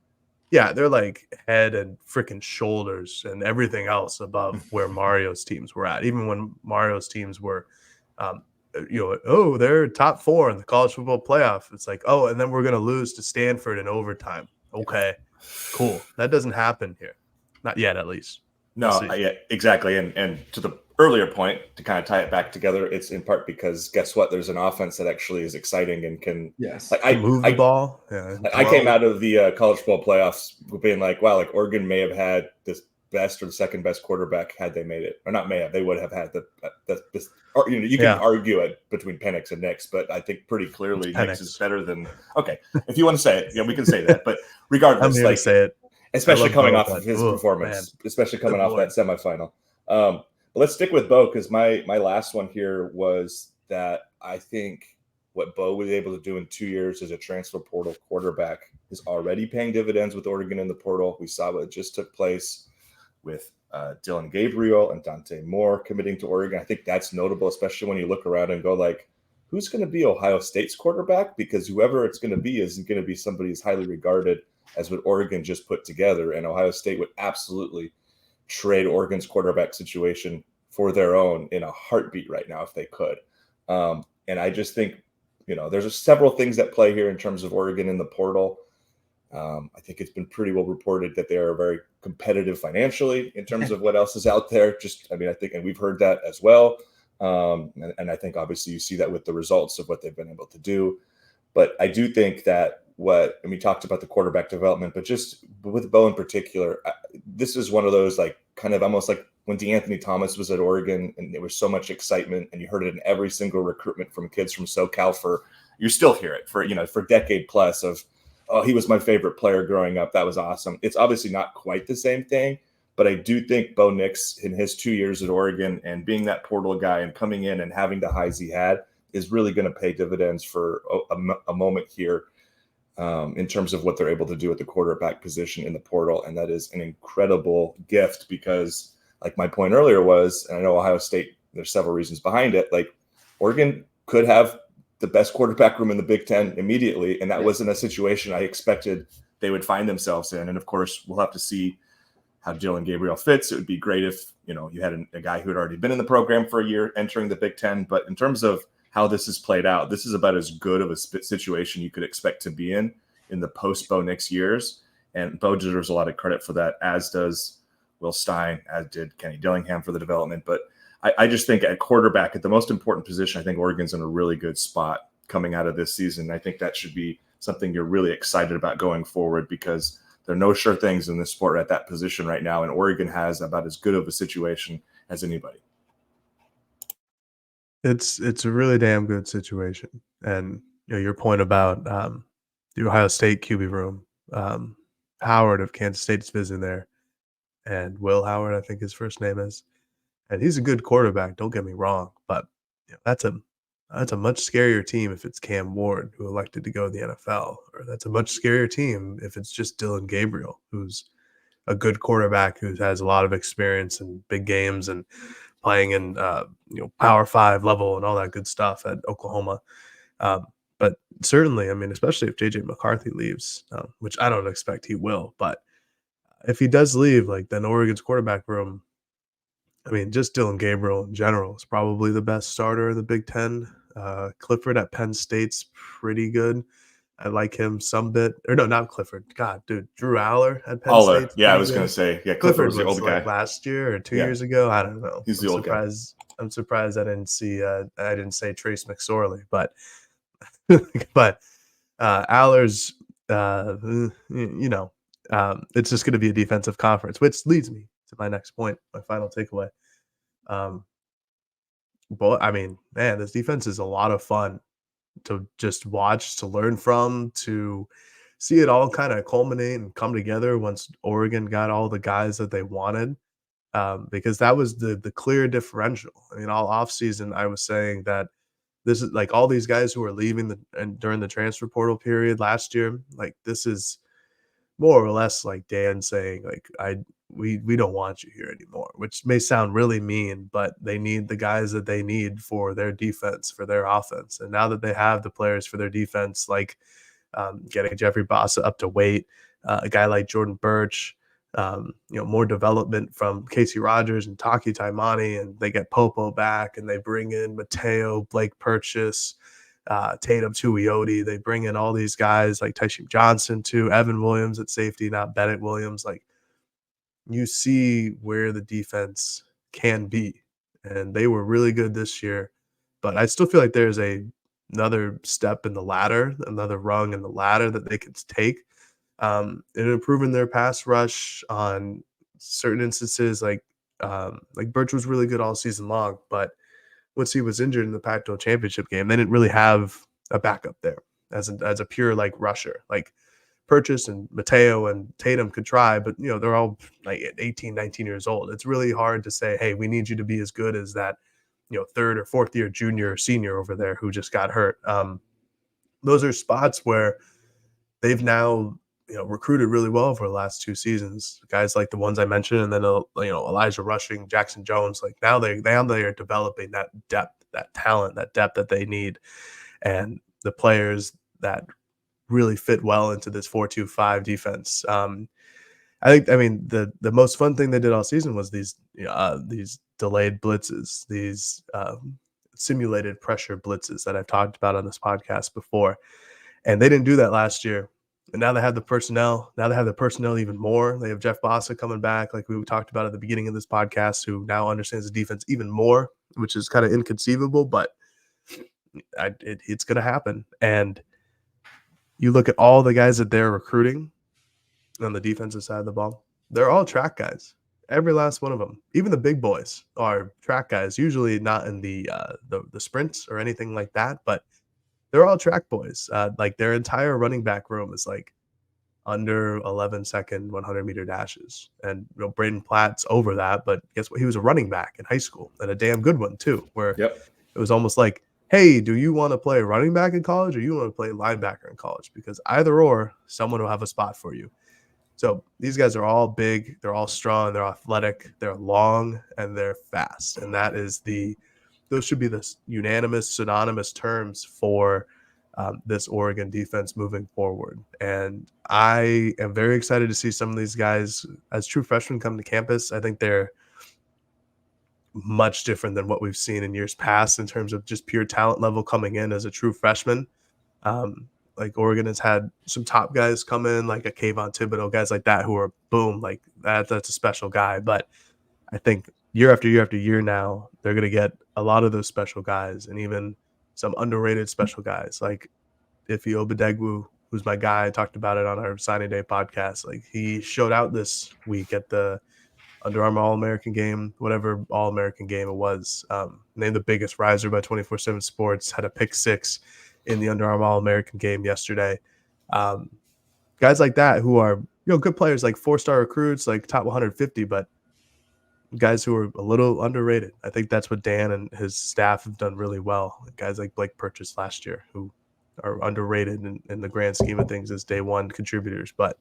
yeah, they're like head and freaking shoulders and everything else above where Mario's teams were at. Even when Mario's teams were, they're top 4 in the college football playoff. It's like, oh, and then we're going to lose to Stanford in overtime. Okay, cool. That doesn't happen here. Not yet, at least. No, yeah, exactly. And to the earlier point, to kind of tie it back together, it's in part because guess what? There's an offense that actually is exciting and can move the ball. Yeah, I came out of the college football playoffs being like, wow, like Oregon may have had this best or the second best quarterback had they made it, or not may have, they would have had this. Or, you can argue it between Penix and Nix, but I think pretty clearly Nix is better than. Okay, if you want to say it, we can say that. But regardless, I'm here to say it. Especially coming off of his performance, especially coming off that semifinal. But let's stick with Bo, because my last one here was that I think what Bo was able to do in 2 years as a transfer portal quarterback is already paying dividends with Oregon in the portal. We saw what just took place with Dylan Gabriel and Dante Moore committing to Oregon. I think that's notable, especially when you look around and go like, who's going to be Ohio State's quarterback? Because whoever it's going to be isn't going to be somebody as highly regarded as what Oregon just put together. And Ohio State would absolutely trade Oregon's quarterback situation for their own in a heartbeat right now if they could. And I just think, there's several things that play here in terms of Oregon in the portal. I think it's been pretty well reported that they are very competitive financially in terms of what else is out there. I think, and we've heard that as well. And I think obviously you see that with the results of what they've been able to do. But I do think that and we talked about the quarterback development, but just with Bo in particular, this is one of those like kind of almost like when DeAnthony Thomas was at Oregon and there was so much excitement and you heard it in every single recruitment from kids from SoCal you still hear it for a decade plus of, oh, he was my favorite player growing up. That was awesome. It's obviously not quite the same thing, but I do think Bo Nix in his 2 years at Oregon and being that portal guy and coming in and having the highs he had is really going to pay dividends for a moment here. In terms of what they're able to do at the quarterback position in the portal. And that is an incredible gift because like my point earlier was, and I know Ohio State, there's several reasons behind it, like Oregon could have the best quarterback room in the Big Ten immediately. And that wasn't a situation I expected they would find themselves in. And of course, we'll have to see how Dylan Gabriel fits. It would be great if, you had a guy who had already been in the program for a year entering the Big Ten. But in terms of how this has played out, this is about as good of a situation you could expect to be in the post-Bo Nix years. And Bo deserves a lot of credit for that, as does Will Stein, as did Kenny Dillingham for the development. But I just think at quarterback, at the most important position, I think Oregon's in a really good spot coming out of this season. I think that should be something you're really excited about going forward because there are no sure things in this sport at that position right now. And Oregon has about as good of a situation as anybody. It's a really damn good situation. And your point about the Ohio State QB room, Howard of Kansas State's visiting there, and Will Howard, I think his first name is, and he's a good quarterback. Don't get me wrong, but that's a much scarier team if it's Cam Ward who elected to go to the NFL, or that's a much scarier team if it's just Dylan Gabriel, who's a good quarterback who has a lot of experience in big games and playing in Power 5 level and all that good stuff at Oklahoma. But certainly, I mean, especially if JJ McCarthy leaves, which I don't expect he will, but if he does leave, like, then Oregon's quarterback room, I mean, just Dylan Gabriel in general is probably the best starter in the Big Ten. Clifford at Penn State's pretty good. I like him some bit. Or no, not Clifford. God, dude, Drew Aller at Penn Aller. State's Yeah, I pretty was going good. to say, yeah, Clifford Clifford was the was old like guy. last year or 2 Yeah. years ago. I don't know. He's the old guy. I'm surprised I didn't see. I didn't say Trace McSorley, but Aller's. It's just going to be a defensive conference, which leads me to my next point, my final takeaway. But I mean, man, this defense is a lot of fun to just watch, to learn from, to see it all kind of culminate and come together once Oregon got all the guys that they wanted. Because that was the clear differential. I mean, all offseason, I was saying that this is like all these guys who are leaving and during the transfer portal period last year, like this is more or less like Dan saying, like, we don't want you here anymore, which may sound really mean, but they need the guys that they need for their defense, for their offense. And now that they have the players for their defense, like getting Jeffrey Bassa up to weight, a guy like Jordan Birch, more development from Casey Rogers and Taki Taimani, and they get Popo back and they bring in Mateo, Blake Purchase, Tatum Tuioti. They bring in all these guys like Tyshim Johnson too, Evan Williams at safety, not Bennett Williams. Like, you see where the defense can be, and they were really good this year. But I still feel like there's another step in the ladder, another rung in the ladder that they could take in improving their pass rush on certain instances. Like Birch was really good all season long, but once he was injured in the Pac-12 championship game, they didn't really have a backup there as a pure like rusher. Like Purchase and Mateo and Tatum could try, but they're all like 18, 19 years old. It's really hard to say, hey, we need you to be as good as that, third or fourth year junior or senior over there who just got hurt. Those are spots where they've now recruited really well over the last 2 seasons. Guys like the ones I mentioned, and then Elijah Rushing, Jackson Jones. Like now they are developing that depth, that talent, that depth that they need, and the players that really fit well into this 4-2-5 defense. I mean, the most fun thing they did all season was these delayed blitzes, these simulated pressure blitzes that I've talked about on this podcast before. And they didn't do that last year. And now they have the personnel. Now they have the personnel even more. They have Jeff Bassa coming back, like we talked about at the beginning of this podcast, who now understands the defense even more, which is kind of inconceivable, but it's going to happen. And you look at all the guys that they're recruiting on the defensive side of the ball, they're all track guys. Every last one of them. Even the big boys are track guys, usually not in the sprints or anything like that, but they're all track boys. Like their entire running back room is like under 11-second 100-meter dashes. And Braden Platt's over that, but guess what? He was a running back in high school, and a damn good one too, where it was almost like, hey, do you want to play running back in college or you want to play linebacker in college? Because either or, someone will have a spot for you. So these guys are all big, they're all strong, they're athletic, they're long, and they're fast. And those should be the unanimous, synonymous terms for this Oregon defense moving forward. And I am very excited to see some of these guys as true freshmen come to campus. I think they're much different than what we've seen in years past in terms of just pure talent level coming in as a true freshman. Like Oregon has had some top guys come in, like a Kayvon Thibodeau, guys like that who are boom, like that's a special guy. But I think year after year after year now, they're going to get a lot of those special guys and even some underrated special guys like Ife Obadegwu, who's my guy. I talked about it on our signing day podcast. Like he showed out this week at the Under Armour All-American game, whatever All-American game it was. Named the biggest riser by 24/7 Sports, had a pick six in the Under Armour All-American game yesterday. Guys like that who are good players, like 4-star recruits, like top 150, but guys who are a little underrated. I think that's what Dan and his staff have done really well. Guys like Blake Purchase last year who are underrated in the grand scheme of things as day one contributors. But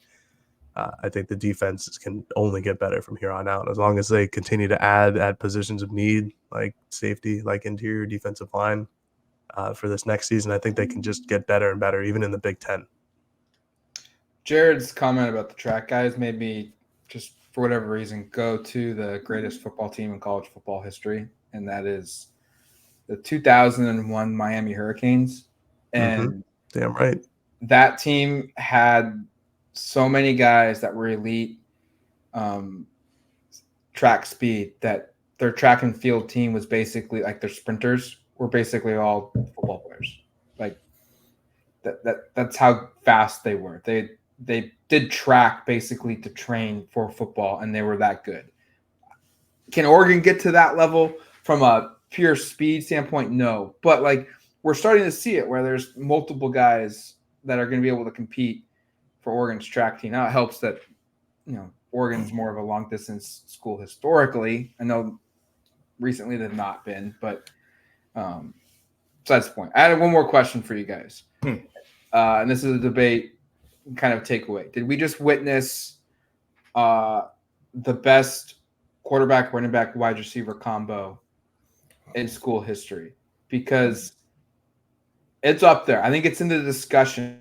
I think the defenses can only get better from here on out as long as they continue to add positions of need like safety, like interior defensive line for this next season. I think they can just get better and better, even in the Big Ten. Jared's comment about the track guys made me just, for whatever reason, go to the greatest football team in college football history, and that is the 2001 Miami Hurricanes. And Damn right. That team had so many guys that were elite track speed that their track and field team was basically like their sprinters were basically all football players. Like that's how fast they were. They did track basically to train for football, and they were that good. Can Oregon get to that level from a pure speed standpoint? No. But like we're starting to see it where there's multiple guys that are going to be able to compete for Oregon's track team. Now it helps that, Oregon's more of a long distance school historically. I know recently they've not been, but besides the point. I had one more question for you guys. And this is a debate kind of takeaway. Did we just witness the best quarterback, running back, wide receiver combo in school history? Because it's up there. I think it's in the discussion.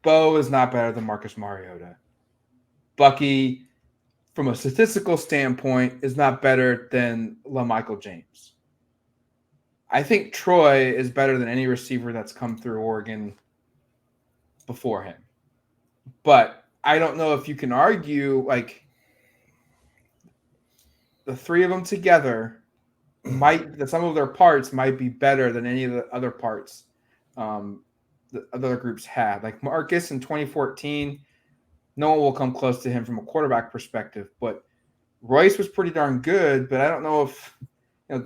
Bo is not better than Marcus Mariota. Bucky, from a statistical standpoint, is not better than LaMichael James. I think Troy is better than any receiver that's come through Oregon before him. But I don't know if you can argue, like, the three of them together the sum of their parts might be better than any of the other parts the other groups had. Like Marcus in 2014, no one will come close to him from a quarterback perspective, but Royce was pretty darn good, but I don't know if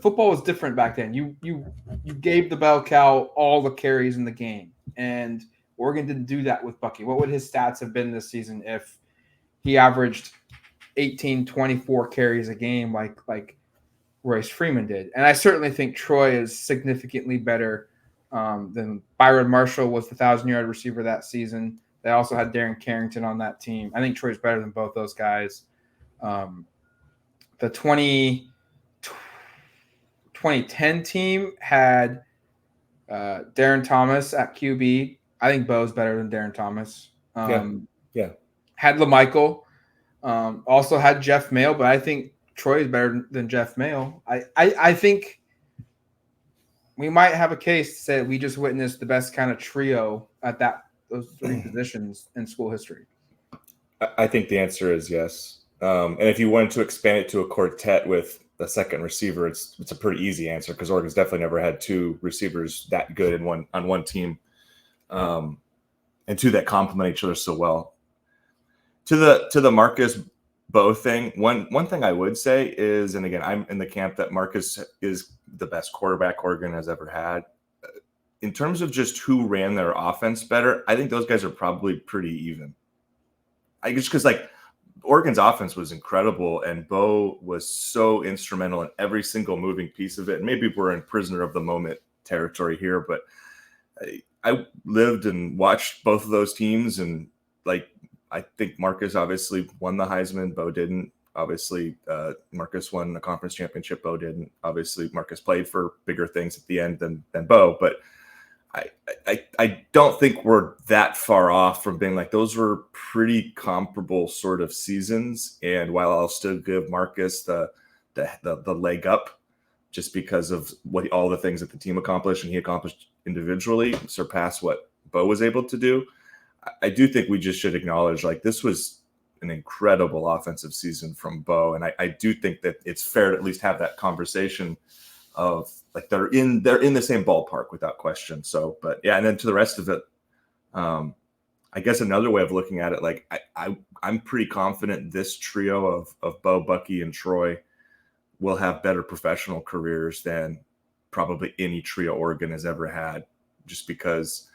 football was different back then. You gave the bell cow all the carries in the game, and Oregon didn't do that with Bucky. What would his stats have been this season if he averaged 18, 24 carries a game like Royce Freeman did? And I certainly think Troy is significantly better than Byron Marshall was the 1,000-yard receiver that season. They also had Darren Carrington on that team. I think Troy's better than both those guys. The 2010 team had Darren Thomas at QB. I think Bo's better than Darren Thomas. Yeah. Had LaMichael. Also had Jeff Mayo, but I think Troy is better than Jeff Mayo. I think we might have a case to say we just witnessed the best kind of trio at those three positions in school history. I think the answer is yes. And if you wanted to expand it to a quartet with the second receiver, it's a pretty easy answer because Oregon's definitely never had two receivers that good on one team, and two that complement each other so well. To the Marcus Bo thing, one thing I would say is, and again, I'm in the camp that Marcus is the best quarterback Oregon has ever had. In terms of just who ran their offense better, I think those guys are probably pretty even. I guess because like Oregon's offense was incredible, and Bo was so instrumental in every single moving piece of it. And maybe we're in prisoner of the moment territory here, but I lived and watched both of those teams, and like I think Marcus obviously won the Heisman, Bo didn't. Obviously, Marcus won the conference championship, Bo didn't. Obviously, Marcus played for bigger things at the end than Bo, but I don't think we're that far off from being like those were pretty comparable sort of seasons. And while I'll still give Marcus the leg up just because of all the things that the team accomplished and he accomplished individually surpassed what Bo was able to do, I do think we just should acknowledge like this was an incredible offensive season from Bo. And I do think that it's fair to at least have that conversation of like they're in the same ballpark without question. So, but yeah, and then to the rest of it, I guess another way of looking at it, like I'm pretty confident this trio of Bo, Bucky, and Troy will have better professional careers than probably any trio Oregon has ever had, just because,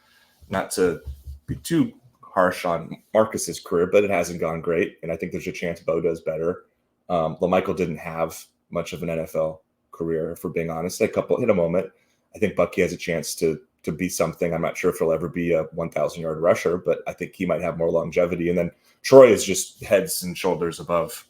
not to be too harsh on Marcus's career, but it hasn't gone great. And I think there's a chance Bo does better. LaMichael didn't have much of an NFL career, if we're being honest. Hit a moment. I think Bucky has a chance to to be something. I'm not sure if he'll ever be a 1,000-yard rusher, but I think he might have more longevity. And then Troy is just heads and shoulders above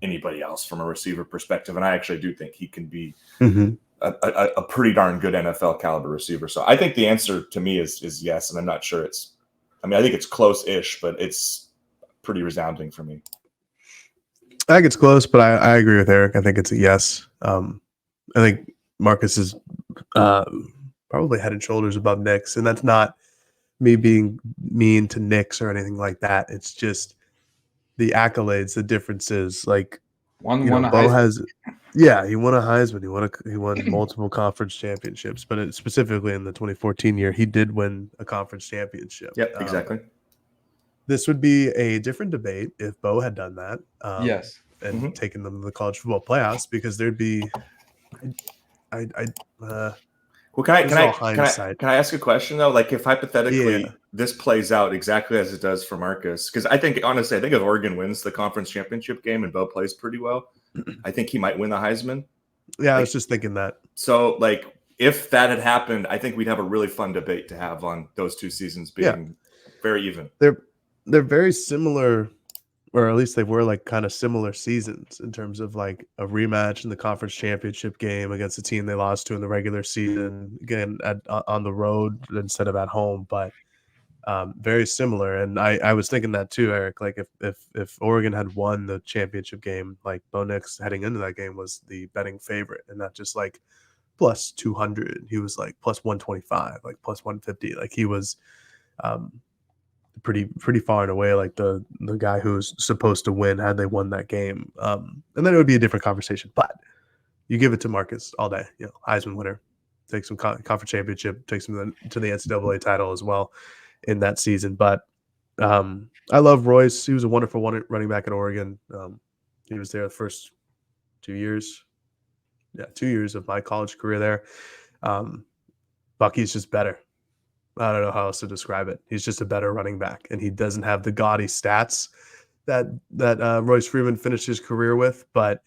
anybody else from a receiver perspective. And I actually do think he can be a pretty darn good NFL caliber receiver. So I think the answer to me is yes. And I'm not sure I think it's close-ish, but it's pretty resounding for me. I think it's close, but I agree with Eric. I think it's a yes. I think Marcus is probably head and shoulders above Knicks, and that's not me being mean to Knicks or anything like that. It's just the accolades, the differences. Like Won Bo Heisman. has, yeah, he won a Heisman. He won multiple conference championships, but specifically in the 2014 year, he did win a conference championship. Yep, exactly. This would be a different debate if Bo had done that. Yes. And taken them to the college football playoffs, because there'd be, well, can I ask a question though? Like, if hypothetically this plays out exactly as it does for Marcus, because I think if Oregon wins the conference championship game and Bo plays pretty well, I think he might win the Heisman. Yeah, I was just thinking that. So, like, if that had happened, I think we'd have a really fun debate to have on those two seasons being very even. They're very similar, or at least they were like kind of similar seasons in terms of like a rematch in the conference championship game against a team they lost to in the regular season, again on the road instead of at home, but very similar. And I was thinking that too, Eric. Like if Oregon had won the championship game, like Bo Nix heading into that game was the betting favorite, and not just like plus 200. He was like plus 125, like plus 150. Like he was pretty far and away like the guy who's supposed to win had they won that game. And then it would be a different conversation. But you give it to Marcus all day, Heisman winner, takes some conference championship, takes him to the NCAA title as well in that season. But I love Royce. He was a wonderful running back at Oregon. He was there the first 2 years. Yeah, 2 years of my college career there. Bucky's just better. I don't know how else to describe it. He's just a better running back, and he doesn't have the gaudy stats that Royce Freeman finished his career with, but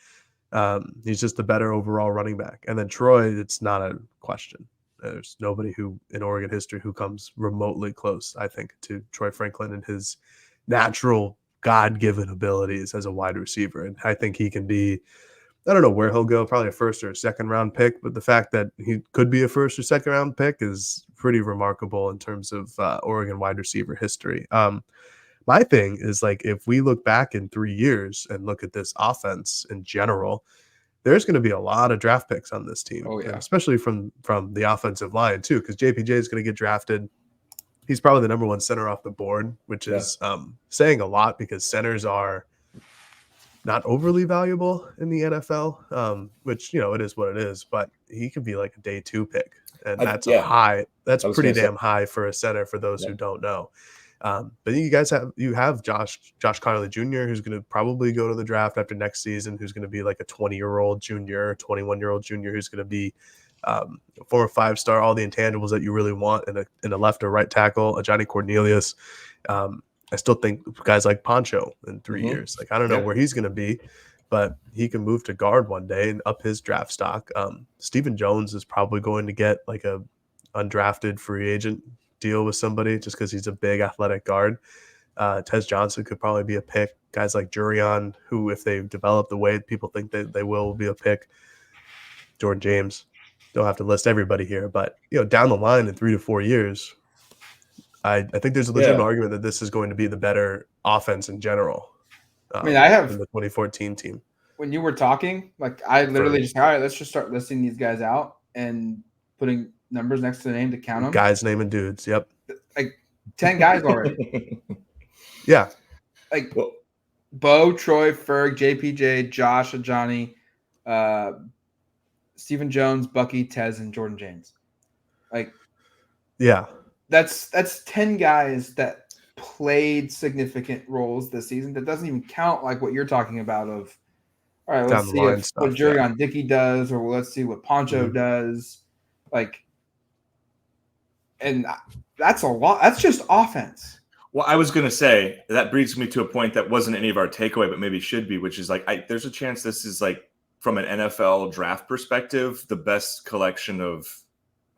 he's just a better overall running back. And then Troy, it's not a question. There's nobody who in Oregon history who comes remotely close, I think, to Troy Franklin and his natural God-given abilities as a wide receiver. And I think he can be, I don't know where he'll go, probably a first or a second round pick, but the fact that he could be a first or second round pick is pretty remarkable in terms of Oregon wide receiver history. My thing is, like, if we look back in 3 years and look at this offense in general, there's going to be a lot of draft picks on this team, especially from the offensive line too, because JPJ is going to get drafted. He's probably the number one center off the board, which is saying a lot because centers are not overly valuable in the NFL, which, it is what it is, but he could be like a day 2 pick. And that's a high. That's pretty damn high for a center for those who don't know. But you guys have Josh Connolly Jr., who's going to probably go to the draft after next season, who's going to be like a 20-year-old junior, 21-year-old junior, who's going to be a former 5-star, all the intangibles that you really want in a left or right tackle, a Johnny Cornelius. I still think guys like Poncho in 3 years. Like, I don't know where he's going to be, but he can move to guard one day and up his draft stock. Stephen Jones is probably going to get like a undrafted free agent deal with somebody just because he's a big athletic guard. Tez Johnson could probably be a pick. Guys like Jurion, who, if they develop the way people think they will be a pick. Jordan James. Don't have to list everybody here, but down the line in 3 to 4 years, I think there's a legitimate argument that this is going to be the better offense in general. I have in the 2014 team. When you were talking, like, I literally just, all right, let's just start listing these guys out and putting numbers next to the name to count them. Guys, name, and dudes. Yep. Like 10 guys already. Yeah. Like Bo, Troy, Ferg, JPJ, Josh, Johnny, Stephen Jones, Bucky, Tez, and Jordan James. Like, yeah. That's 10 guys that played significant roles this season. That doesn't even count like what you're talking about of, all right, let's see what Jurion Dickey does, or let's see what Poncho does. Like, and that's a lot. That's just offense. Well, I was going to say, that brings me to a point that wasn't any of our takeaway, but maybe should be, which is like, there's a chance this is like, from an NFL draft perspective, the best collection of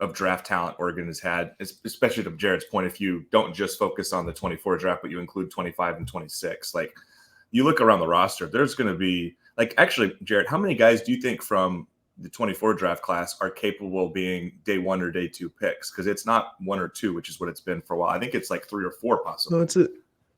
of draft talent Oregon has had, especially to Jared's point, if you don't just focus on the 24 draft, but you include 25 and 26, like you look around the roster, there's going to be like, actually, Jared, how many guys do you think from the 24 draft class are capable of being day 1 or day 2 picks? Because it's not 1 or 2, which is what it's been for a while. I think it's like 3 or 4 possibly. No,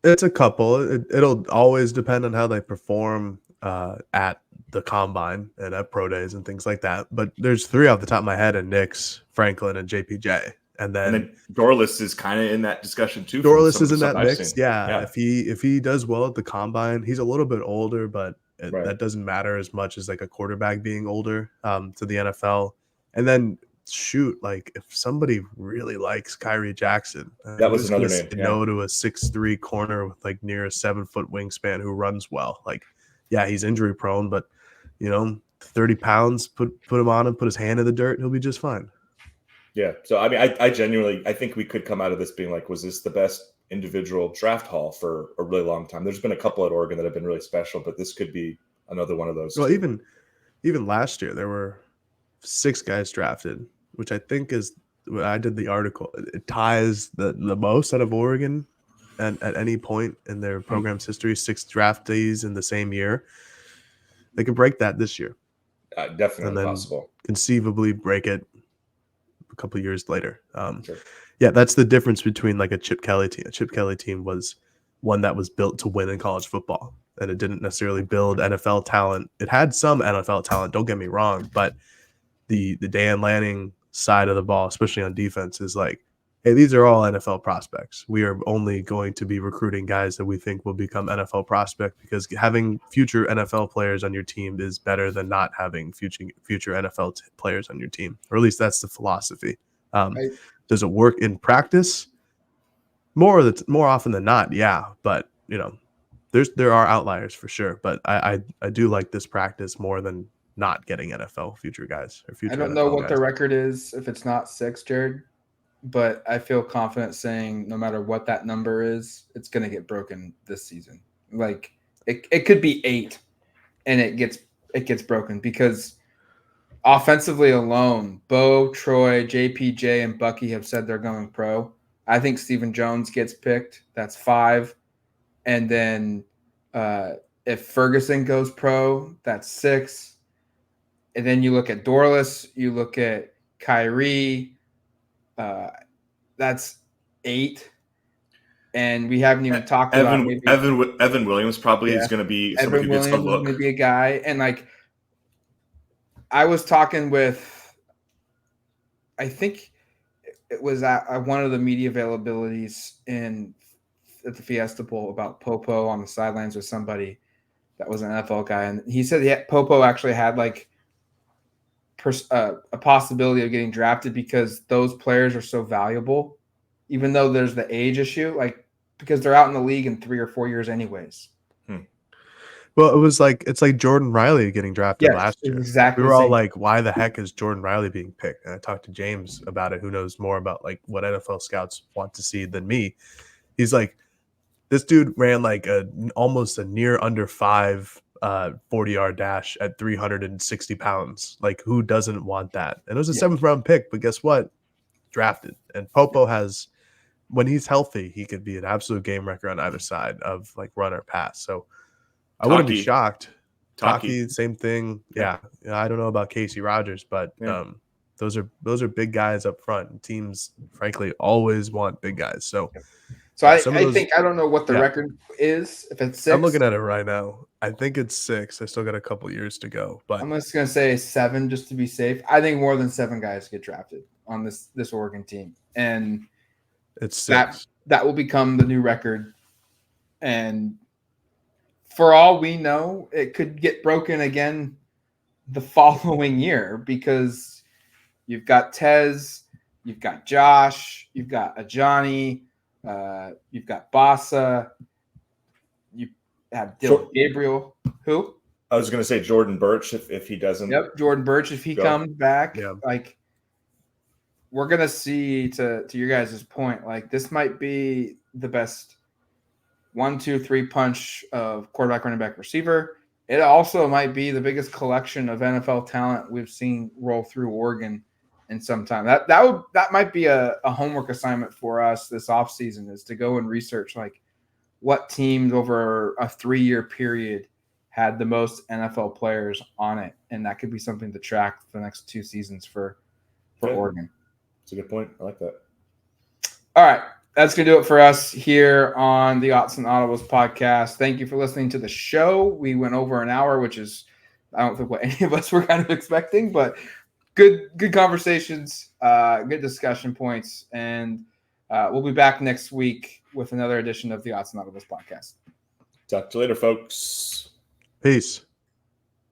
it's a couple. It'll always depend on how they perform at the combine and at pro days and things like that. But there's 3 off the top of my head, and Nix, Franklin, and JPJ. And then Dorless is kind of in that discussion too. Dorless is in that mix. Seen. Yeah. If he does well at the combine, he's a little bit older, but Right. that doesn't matter as much as like a quarterback being older to the NFL. And then shoot, like if somebody really likes Kyrie Jackson, that was another name. No to a 6'3" corner with like near a 7-foot wingspan who runs well. Like, yeah, he's injury prone, but 30 pounds, put him on him, put his hand in the dirt, he'll be just fine. Yeah. So, I mean, I genuinely, I think we could come out of this being like, was this the best individual draft haul for a really long time? There's been a couple at Oregon that have been really special, but this could be another one of those. Well, even last year, there were 6 guys drafted, which I think is, when I did the article, it ties the most out of Oregon at any point in their program's history. 6 draftees in the same year. They could break that this year. Definitely possible. Conceivably break it a couple of years later. Sure. Yeah, that's the difference between like a Chip Kelly team. A Chip Kelly team was one that was built to win in college football, and it didn't necessarily build NFL talent. It had some NFL talent, don't get me wrong, but the Dan Lanning side of the ball, especially on defense, is like, hey, these are all NFL prospects. We are only going to be recruiting guys that we think will become NFL prospect, because having future NFL players on your team is better than not having future NFL players on your team, or at least that's the philosophy. Right. Does it work in practice? More often than not, yeah. But there are outliers for sure. But I do like this practice more than not getting NFL future guys or future. I don't know what the record is if it's not 6, Jared, but I feel confident saying no matter what that number is, it's going to get broken this season. Like it could be 8 and it gets broken, because offensively alone, Bo, Troy, JPJ, and Bucky have said they're going pro. I think Stephen Jones gets picked. That's 5. And then if Ferguson goes pro, that's 6. And then you look at Dorless, you look at Kyrie, that's 8. And we haven't even talked about maybe Evan Williams probably is going to be somebody who gets a look. Evan Williams is going to be a guy. And like, I was talking with, I think it was at one of the media availabilities at the Fiesta Bowl about Popo on the sidelines with somebody that was an NFL guy. And he said Popo actually had like a possibility of getting drafted because those players are so valuable, even though there's the age issue, like because they're out in the league in 3 or 4 years anyways. Well, it's like Jordan Riley getting drafted last year. Exactly. We were all like, why the heck is Jordan Riley being picked? And I talked to James about it, who knows more about like what NFL scouts want to see than me. He's like, this dude ran like almost a near under 5 40-yard dash at 360 pounds. Like, who doesn't want that? And it was a 7th round pick, but guess what? Drafted. And Popo has, when he's healthy, he could be an absolute game wrecker on either side of like run or pass. So I wouldn't be shocked. Taki, same thing. Yeah. I don't know about Casey Rogers, but those are big guys up front. Teams, frankly, always want big guys. So I think, I don't know what the record is. If it's 6, I'm looking at it right now. I think it's 6. I still got a couple years to go, but I'm just gonna say 7 just to be safe. I think more than 7 guys get drafted on this Oregon team, and it's 6. That will become the new record. And for all we know, it could get broken again the following year, because you've got Tez, you've got Josh, you've got Ajani. You've got Bassa. You have Dylan Gabriel. Who? I was going to say Jordan Birch if he doesn't. Yep, Jordan Birch if he comes back. Yeah. Like, we're going to see, to your guys' point, like this might be the best 1, 2, 3 punch of quarterback, running back, receiver. It also might be the biggest collection of NFL talent we've seen roll through Oregon in some time. That might be a homework assignment for us this offseason, is to go and research like what teams over a 3-year period had the most NFL players on it, and that could be something to track for the next 2 seasons for Oregon. That's a good point. I like that. All right. That's going to do it for us here on the Aughts and Audibles podcast. Thank you for listening to the show. We went over an hour, which is, I don't think what any of us were kind of expecting, but good conversations, good discussion points. And we'll be back next week with another edition of the Aughts and Audibles podcast. Talk to you later, folks. Peace.